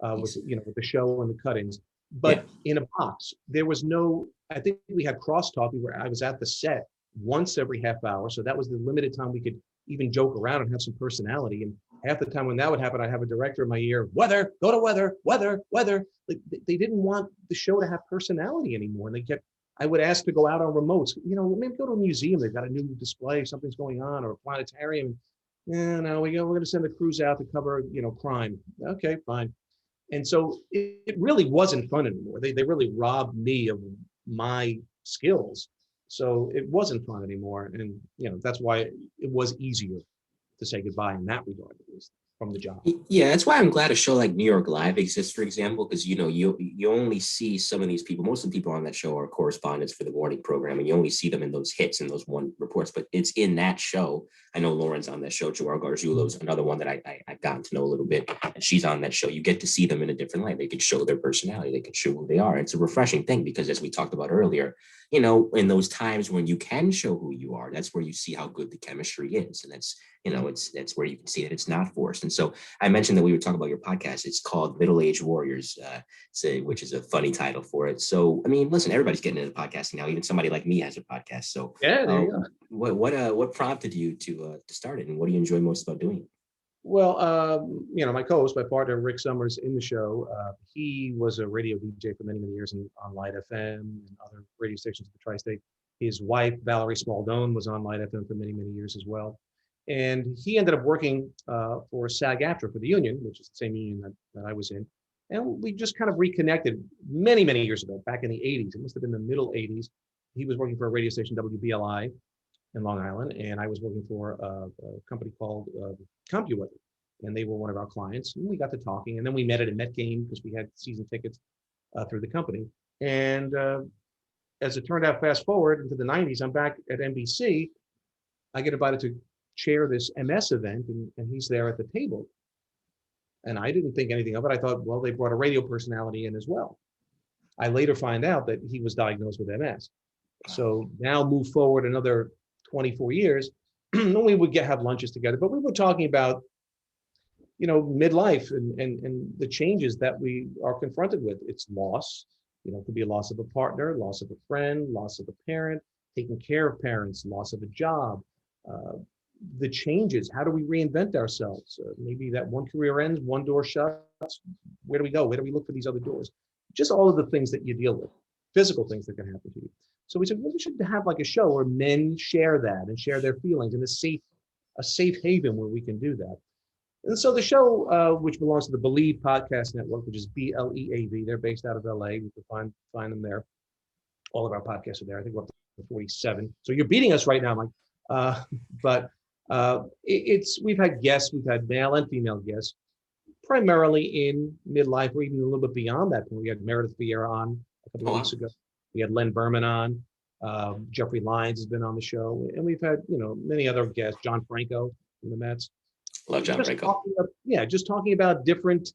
with with the show and the cuttings, but in a box. There was no. I think we had crosstalk where I was at the set once every half hour, so that was the limited time we could even joke around and have some personality. And half the time when that would happen, I'd have a director in my ear, weather, go to weather, weather, weather. Like, they didn't want the show to have personality anymore, and they kept. I would ask to go out on remotes. Maybe go to a museum. They've got a new display, something's going on, or a planetarium. Yeah, no, we're going to send the crews out to cover, crime. Okay, fine. And so it really wasn't fun anymore. They really robbed me of my skills. So it wasn't fun anymore. And, that's why it was easier to say goodbye in that regard, at least, from the job. Yeah, that's why I'm glad a show like New York Live exists, for example, because you only see some of these people. Most of the people on that show are correspondents for the morning program, and you only see them in those hits and those one reports. But it's in that show. I know Lauren's on that show. Joelle Gargiulo's another one that I've gotten to know a little bit, and she's on that show. You get to see them in a different light. They can show their personality. They can show who they are. It's a refreshing thing because, as we talked about earlier, in those times when you can show who you are, that's where you see how good the chemistry is, and that's where you can see that it's not forced. And so I mentioned that we were talking about your podcast. It's called Middle-Aged Warriors, which is a funny title for it. So, I mean, listen, everybody's getting into podcasting now. Even somebody like me has a podcast. So, yeah, there you go. What prompted you to start it, and what do you enjoy most about doing it? Well, my co-host, my partner, Rick Summers, in the show, he was a radio DJ for many, many years on Light FM and other radio stations in the tri-state. His wife, Valerie Smaldone, was on Light FM for many, many years as well. And he ended up working for SAG-AFTRA, for the union, which is the same union that I was in. And we just kind of reconnected many, many years ago, back in the 80s. It must have been the middle 80s. He was working for a radio station, WBLI, in Long Island, and I was working for a company called CompuWeather, and they were one of our clients. And we got to talking, and then we met at a Met game because we had season tickets through the company. And as it turned out, fast forward into the 90s, I'm back at NBC. I get invited to chair this MS event, and he's there at the table. And I didn't think anything of it. I thought, well, they brought a radio personality in as well. I later find out that he was diagnosed with MS. So now move forward another 24 years, we would have lunches together, but we were talking about, midlife and the changes that we are confronted with. It's loss, it could be a loss of a partner, loss of a friend, loss of a parent, taking care of parents, loss of a job, the changes. How do we reinvent ourselves? Maybe that one career ends, one door shuts. Where do we go? Where do we look for these other doors? Just all of the things that you deal with, physical things that can happen to you. So we said, well, we should have like a show where men share that and share their feelings in a safe haven where we can do that. And so the show, which belongs to the Believe Podcast Network, which is BLEAV, they're based out of LA. You can find them there. All of our podcasts are there. I think we're up to 47. So you're beating us right now, Mike. But we've had guests, we've had male and female guests, primarily in midlife or even a little bit beyond that. We had Meredith Vieira on a couple of weeks ago. We had Len Berman on. Jeffrey Lyons has been on the show, and we've had many other guests. John Franco from the Mets. Love John Franco. Just talking about different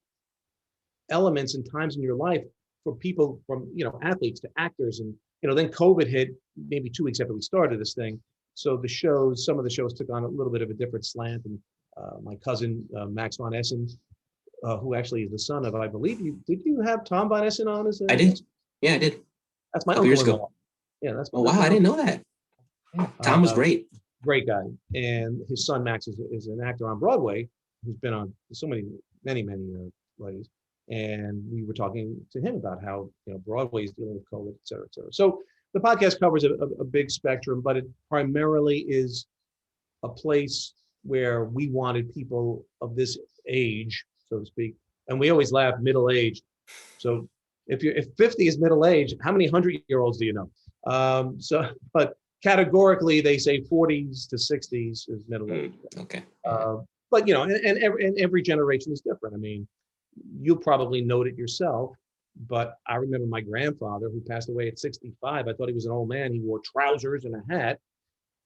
elements and times in your life for people, from athletes to actors, and then COVID hit maybe 2 weeks after we started this thing. So some of the shows took on a little bit of a different slant, and my cousin Max von Essen, who actually is the son of, I believe did you have Tom von Essen on as I did. Yeah, I did. That's my uncle. Years ago. Yeah, that's. Oh wow, I didn't know that. Tom was great. Great guy, and his son Max is an actor on Broadway who's been on so many plays. And we were talking to him about how Broadway is dealing with COVID, et cetera, et cetera. So the podcast covers a big spectrum, but it primarily is a place where we wanted people of this age, so to speak, and we always laugh middle-aged. So if 50 is middle age, how many 100-year-olds do you know? But categorically, they say 40s to 60s is middle age. Okay. But and every generation is different. I mean, you'll probably note it yourself. But I remember my grandfather, who passed away at 65. I thought he was an old man. He wore trousers and a hat.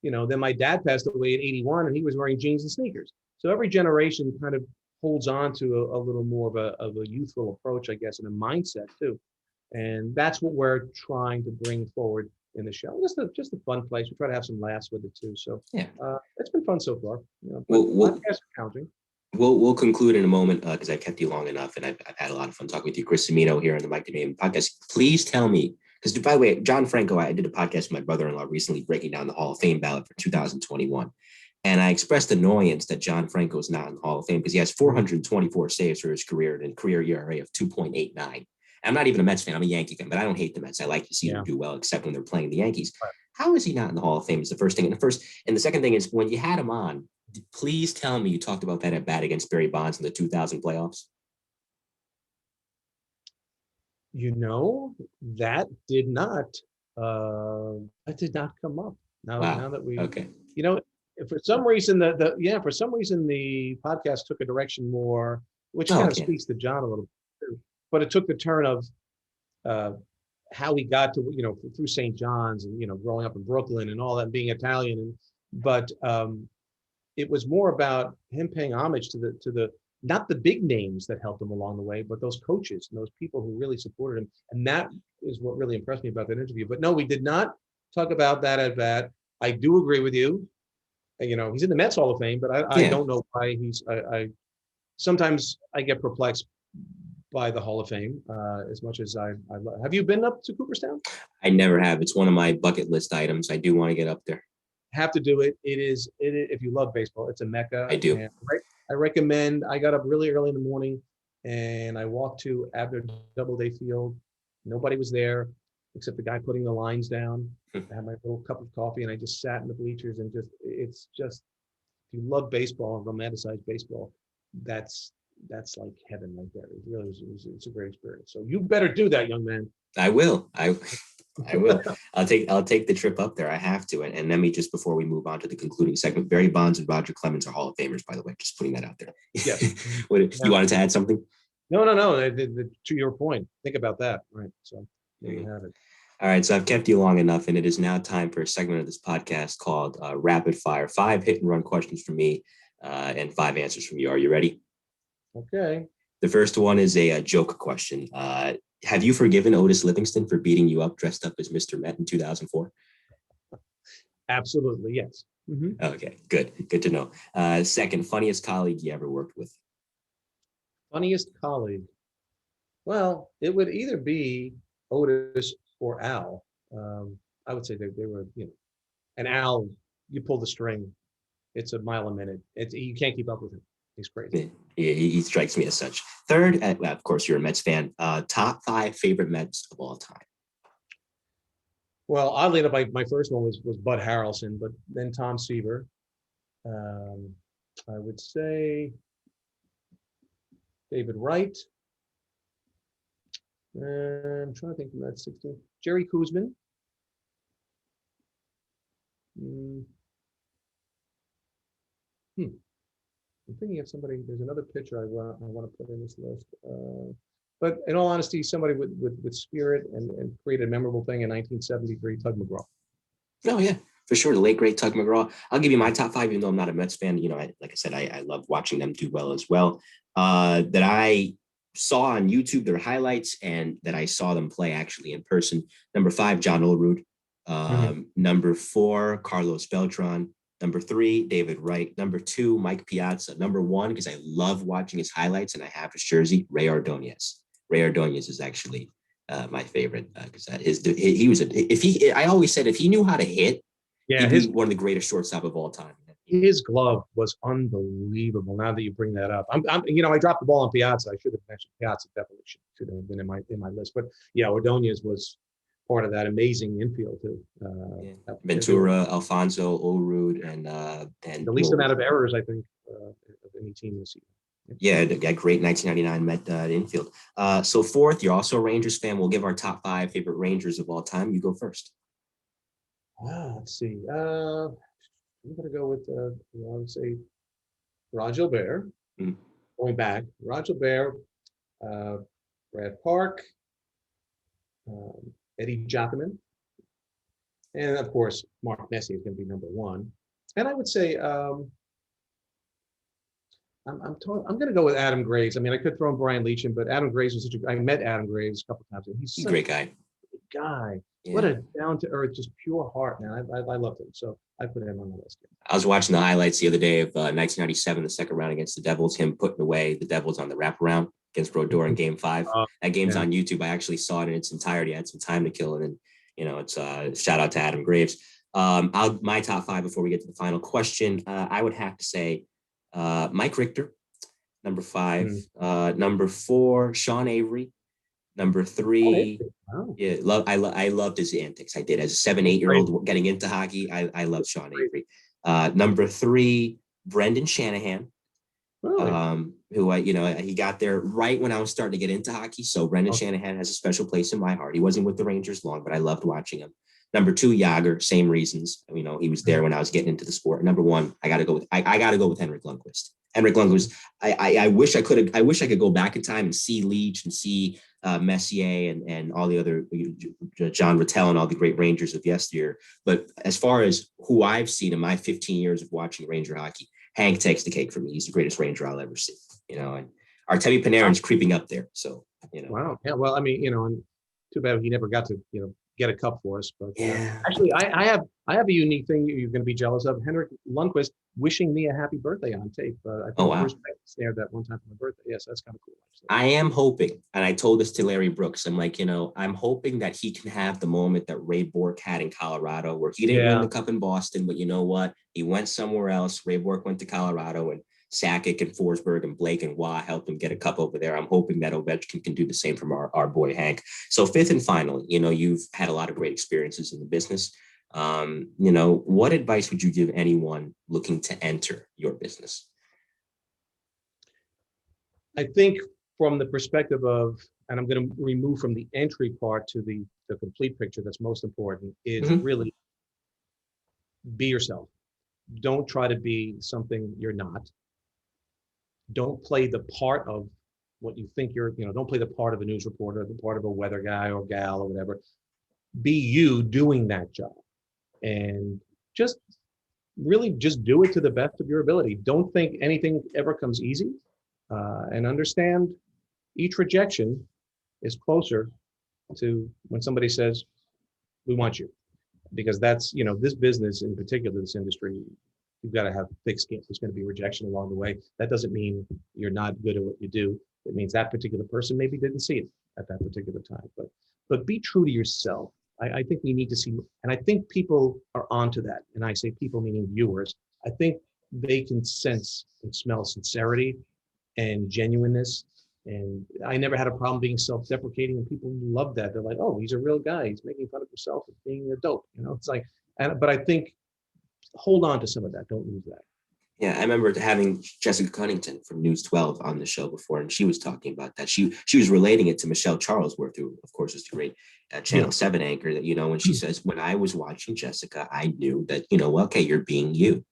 Then my dad passed away at 81, and he was wearing jeans and sneakers. So every generation kind of holds on to a little more of a youthful approach, I guess, and a mindset too. And that's what we're trying to bring forward in the show. Just a fun place. We try to have some laughs with it too. So yeah, it's been fun so far. We'll counting. We'll conclude in a moment because I've kept you long enough, and I've had a lot of fun talking with you, Chris Cimino, here on the Mike and New Haven podcast. Please tell me, because by the way, John Franco, I did a podcast with my brother-in-law recently breaking down the Hall of Fame ballot for 2021. And I expressed annoyance that John Franco is not in the Hall of Fame because he has 424 saves for his career and career ERA of 2.89. I'm not even a Mets fan. I'm a Yankee fan, but I don't hate the Mets. I like to see them do well, except when they're playing the Yankees. Right. How is he not in the Hall of Fame is the first thing. And the second thing is when you had him on, please tell me you talked about that at bat against Barry Bonds in the 2000 playoffs. That did not come up. Now that we okay. For some reason the podcast took a direction more, which kind of speaks to John a little bit too. But it took the turn of how he got to through St. John's and growing up in Brooklyn and all that, being Italian, but it was more about him paying homage to the not the big names that helped him along the way, but those coaches and those people who really supported him. And that is what really impressed me about that interview. But no, we did not talk about that at bat. I do agree with you. He's in the Mets Hall of Fame, but I don't know why I sometimes I get perplexed by the Hall of Fame as much as I love. Have you been up to Cooperstown? I never have. It's one of my bucket list items. I do want to get up there. Have to do it. It is if you love baseball, it's a mecca. I do. And I recommend. I got up really early in the morning and I walked to Abner Doubleday Field. Nobody was there except the guy putting the lines down. I had my little cup of coffee and I just sat in the bleachers and it's just if you love baseball and romanticize baseball, that's like heaven right there. It really is. It's a great experience. So you better do that, young man. I will. I will. I'll take the trip up there. I have to. And let me just before we move on to the concluding segment, Barry Bonds and Roger Clemens are Hall of Famers, by the way. Just putting that out there. Yes. You wanted to add something? No. To your point, think about that. Right. So there you have it. All right. So I've kept you long enough, and it is now time for a segment of this podcast called Rapid Fire. 5 hit and run questions from me and 5 answers from you. Are you ready? Okay. The first one is a joke question. Have you forgiven Otis Livingston for beating you up dressed up as Mr. Met in 2004? Absolutely, yes. Mm-hmm. Okay, good to know. Second, funniest colleague you ever worked with? Funniest colleague? Well, it would either be Otis or Al. I would say they were, and Al, you pull the string. It's a mile a minute. You can't keep up with him. He's crazy. Yeah, he strikes me as such. Third, of course, you're a Mets fan. Top 5 favorite Mets of all time. Well, oddly enough, my first one was Bud Harrelson, but then Tom Seaver. I would say David Wright. I'm trying to think from that 16. Jerry Koosman. I'm thinking of somebody. There's another pitcher I want to put in this list. But in all honesty, somebody with spirit and created a memorable thing in 1973, Tug McGraw. Oh yeah, for sure. The late great Tug McGraw. I'll give you my top 5, even though I'm not a Mets fan. Like I said, I love watching them do well as well. That I saw on YouTube their highlights and that I saw them play actually in person. Number 5, John Olerud. Number 4, Carlos Beltran. Number 3, David Wright. Number 2, Mike Piazza. Number 1, because I love watching his highlights and I have his jersey, Ray Ordonez. Ray Ordonez is actually my favorite because I always said if he knew how to hit, he'd be one of the greatest shortstop of all time. His glove was unbelievable. Now that you bring that up, I dropped the ball on Piazza. I should have mentioned Piazza. Definitely should have been in my list. But yeah, Ordonez was part of that amazing infield too. Ventura, Alfonso, Olerud, and the least amount of errors I think of any team this season. Yeah, great 1999 Met infield. So fourth, you're also a Rangers fan. We'll give our top 5 favorite Rangers of all time. You go first. Let's see. I'm going to go with, I would say, Roger Bear. Mm. Going back, Roger Bear, Brad Park, Eddie Jockerman, and of course, Mark Messier is going to be number 1. And I would say, I'm going to go with Adam Graves. I mean, I could throw in Brian Leach in, but Adam Graves was I met Adam Graves a couple times, and he's a great guy. Guy. Yeah. What a down to earth, just pure heart, man. I loved him. So I put him on the list. I was watching the highlights the other day of 1997, the second round against the Devils, him putting away the Devils on the wraparound against Brodeur in game 5. That game's on YouTube. I actually saw it in its entirety. I had some time to kill. And then, it's shout out to Adam Graves. My top 5 before we get to the final question, I would have to say Mike Richter, number 5. Number 4, Sean Avery. Number 3, wow. Yeah, I loved his antics. I did as a 7, 8-year-old getting into hockey. I loved Sean Avery. Number 3, Brendan Shanahan, really? Who he got there right when I was starting to get into hockey. So Brendan Shanahan has a special place in my heart. He wasn't with the Rangers long, but I loved watching him. Number 2, Yager, same reasons. He was there when I was getting into the sport. Number 1, I got to go with Henrik Lundqvist. Henrik Lundqvist. I wish I could go back in time and see Leach and see Messier and all the other John Rattel and all the great Rangers of yesteryear. But as far as who I've seen in my 15 years of watching Ranger hockey, Hank takes the cake for me. He's the greatest Ranger I'll ever see. And Artemi Panarin's creeping up there. So Wow. Yeah. Well, and too bad he never got to get a cup for us. But actually, I have a unique thing you're going to be jealous of. Henrik Lundqvist wishing me a happy birthday on tape. I think Bruce snared that one time for my birthday. Yes, that's kind of cool. Actually. I am hoping, and I told this to Larry Brooks, I'm like, I'm hoping that he can have the moment that Ray Bourque had in Colorado, where he didn't win the cup in Boston, but you know what? He went somewhere else. Ray Bourque went to Colorado, and Sakic and Forsberg and Blake and Waugh helped him get a cup over there. I'm hoping that Ovechkin can do the same from our boy Hank. So 5th and finally, you've had a lot of great experiences in the business. What advice would you give anyone looking to enter your business? I think from the perspective of, and I'm going to remove from the entry part to the complete picture that's most important, is really be yourself. Don't try to be something you're not. Don't play the part of what you think you're, don't play the part of a news reporter, the part of a weather guy or gal or whatever. Be you doing that job. And just do it to the best of your ability. Don't think anything ever comes easy, and understand each rejection is closer to when somebody says, we want you. Because that's, this business in particular, this industry, you've got to have thick skin. There's going to be rejection along the way. That doesn't mean you're not good at what you do. It means that particular person maybe didn't see it at that particular time. But be true to yourself. I think we need to see, and I think people are onto that. And I say people meaning viewers. I think they can sense and smell sincerity and genuineness. And I never had a problem being self-deprecating, and people love that. They're like, "Oh, he's a real guy. He's making fun of himself and being a dope." It's like, but I think hold on to some of that. Don't lose that. Yeah, I remember having Jessica Cunnington from News 12 on the show before, and she was talking about that. She was relating it to Michelle Charlesworth, who, of course, is the great Channel 7 anchor, that, when she says, when I was watching Jessica, I knew that, okay, you're being you.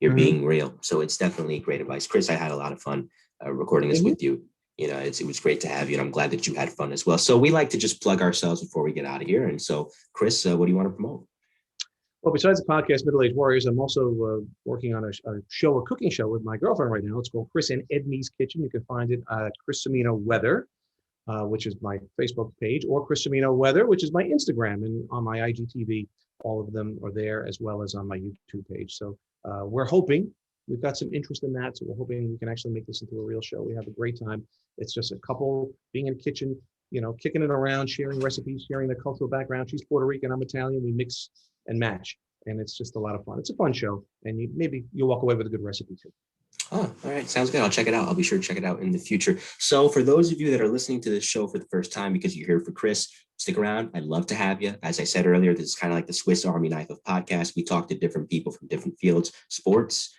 You're being real. So it's definitely great advice. Chris, I had a lot of fun recording this with you. It was great to have you, and I'm glad that you had fun as well. So we like to just plug ourselves before we get out of here. And so, Chris, what do you want to promote? Well, besides the podcast, Middle-Aged Warriors, I'm also working on a cooking show with my girlfriend right now. It's called Chris and Edmy's Kitchen. You can find it at Chris Cimino Weather, which is my Facebook page, or Chris Cimino Weather, which is my Instagram, and on my IGTV. All of them are there, as well as on my YouTube page. So we're hoping, we've got some interest in that, so we're hoping we can actually make this into a real show. We have a great time. It's just a couple being in the kitchen, kicking it around, sharing recipes, sharing the cultural background. She's Puerto Rican, I'm Italian. We mix and match, and it's just a lot of fun. It's a fun show, and maybe you'll walk away with a good recipe too. Oh, all right. Sounds good. I'll check it out. I'll be sure to check it out in the future. So for those of you that are listening to this show for the first time because you're here for Chris, stick around. I'd love to have you. As I said earlier, this is kind of like the Swiss Army knife of podcasts. We talk to different people from different fields, sports,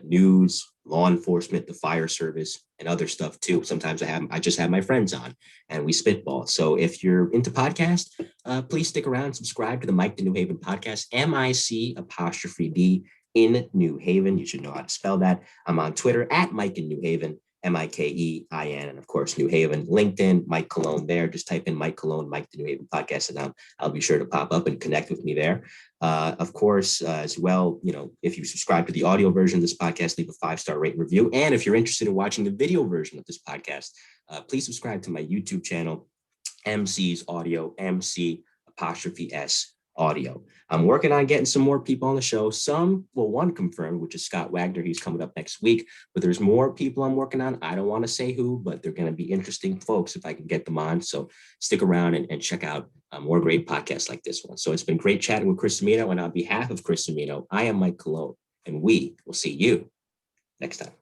news, law enforcement, the fire service, and other stuff too. Sometimes I just have my friends on and we spitball. So if you're into podcasts, please stick around, subscribe to the Mike to New Haven podcast, MIC''D in New Haven. You should know how to spell that. I'm on Twitter at Mike in New Haven, MIKEIN, and of course, New Haven, LinkedIn, Mike Cologne there. Just type in Mike Cologne, Mike the New Haven podcast, and I'll be sure to pop up and connect with me there. Of course, as well, if you subscribe to the audio version of this podcast, leave a 5-star rate and review. And if you're interested in watching the video version of this podcast, please subscribe to my YouTube channel, MC's Audio, MC''S Audio. I'm working on getting some more people on the show. One confirmed, which is Scott Wagner. He's coming up next week, but there's more people I'm working on. I don't want to say who, but they're going to be interesting folks if I can get them on. So stick around and check out more great podcasts like this one. So it's been great chatting with Chris Cimino, and on behalf of Chris Cimino, I am Mike Cologne, and we will see you next time.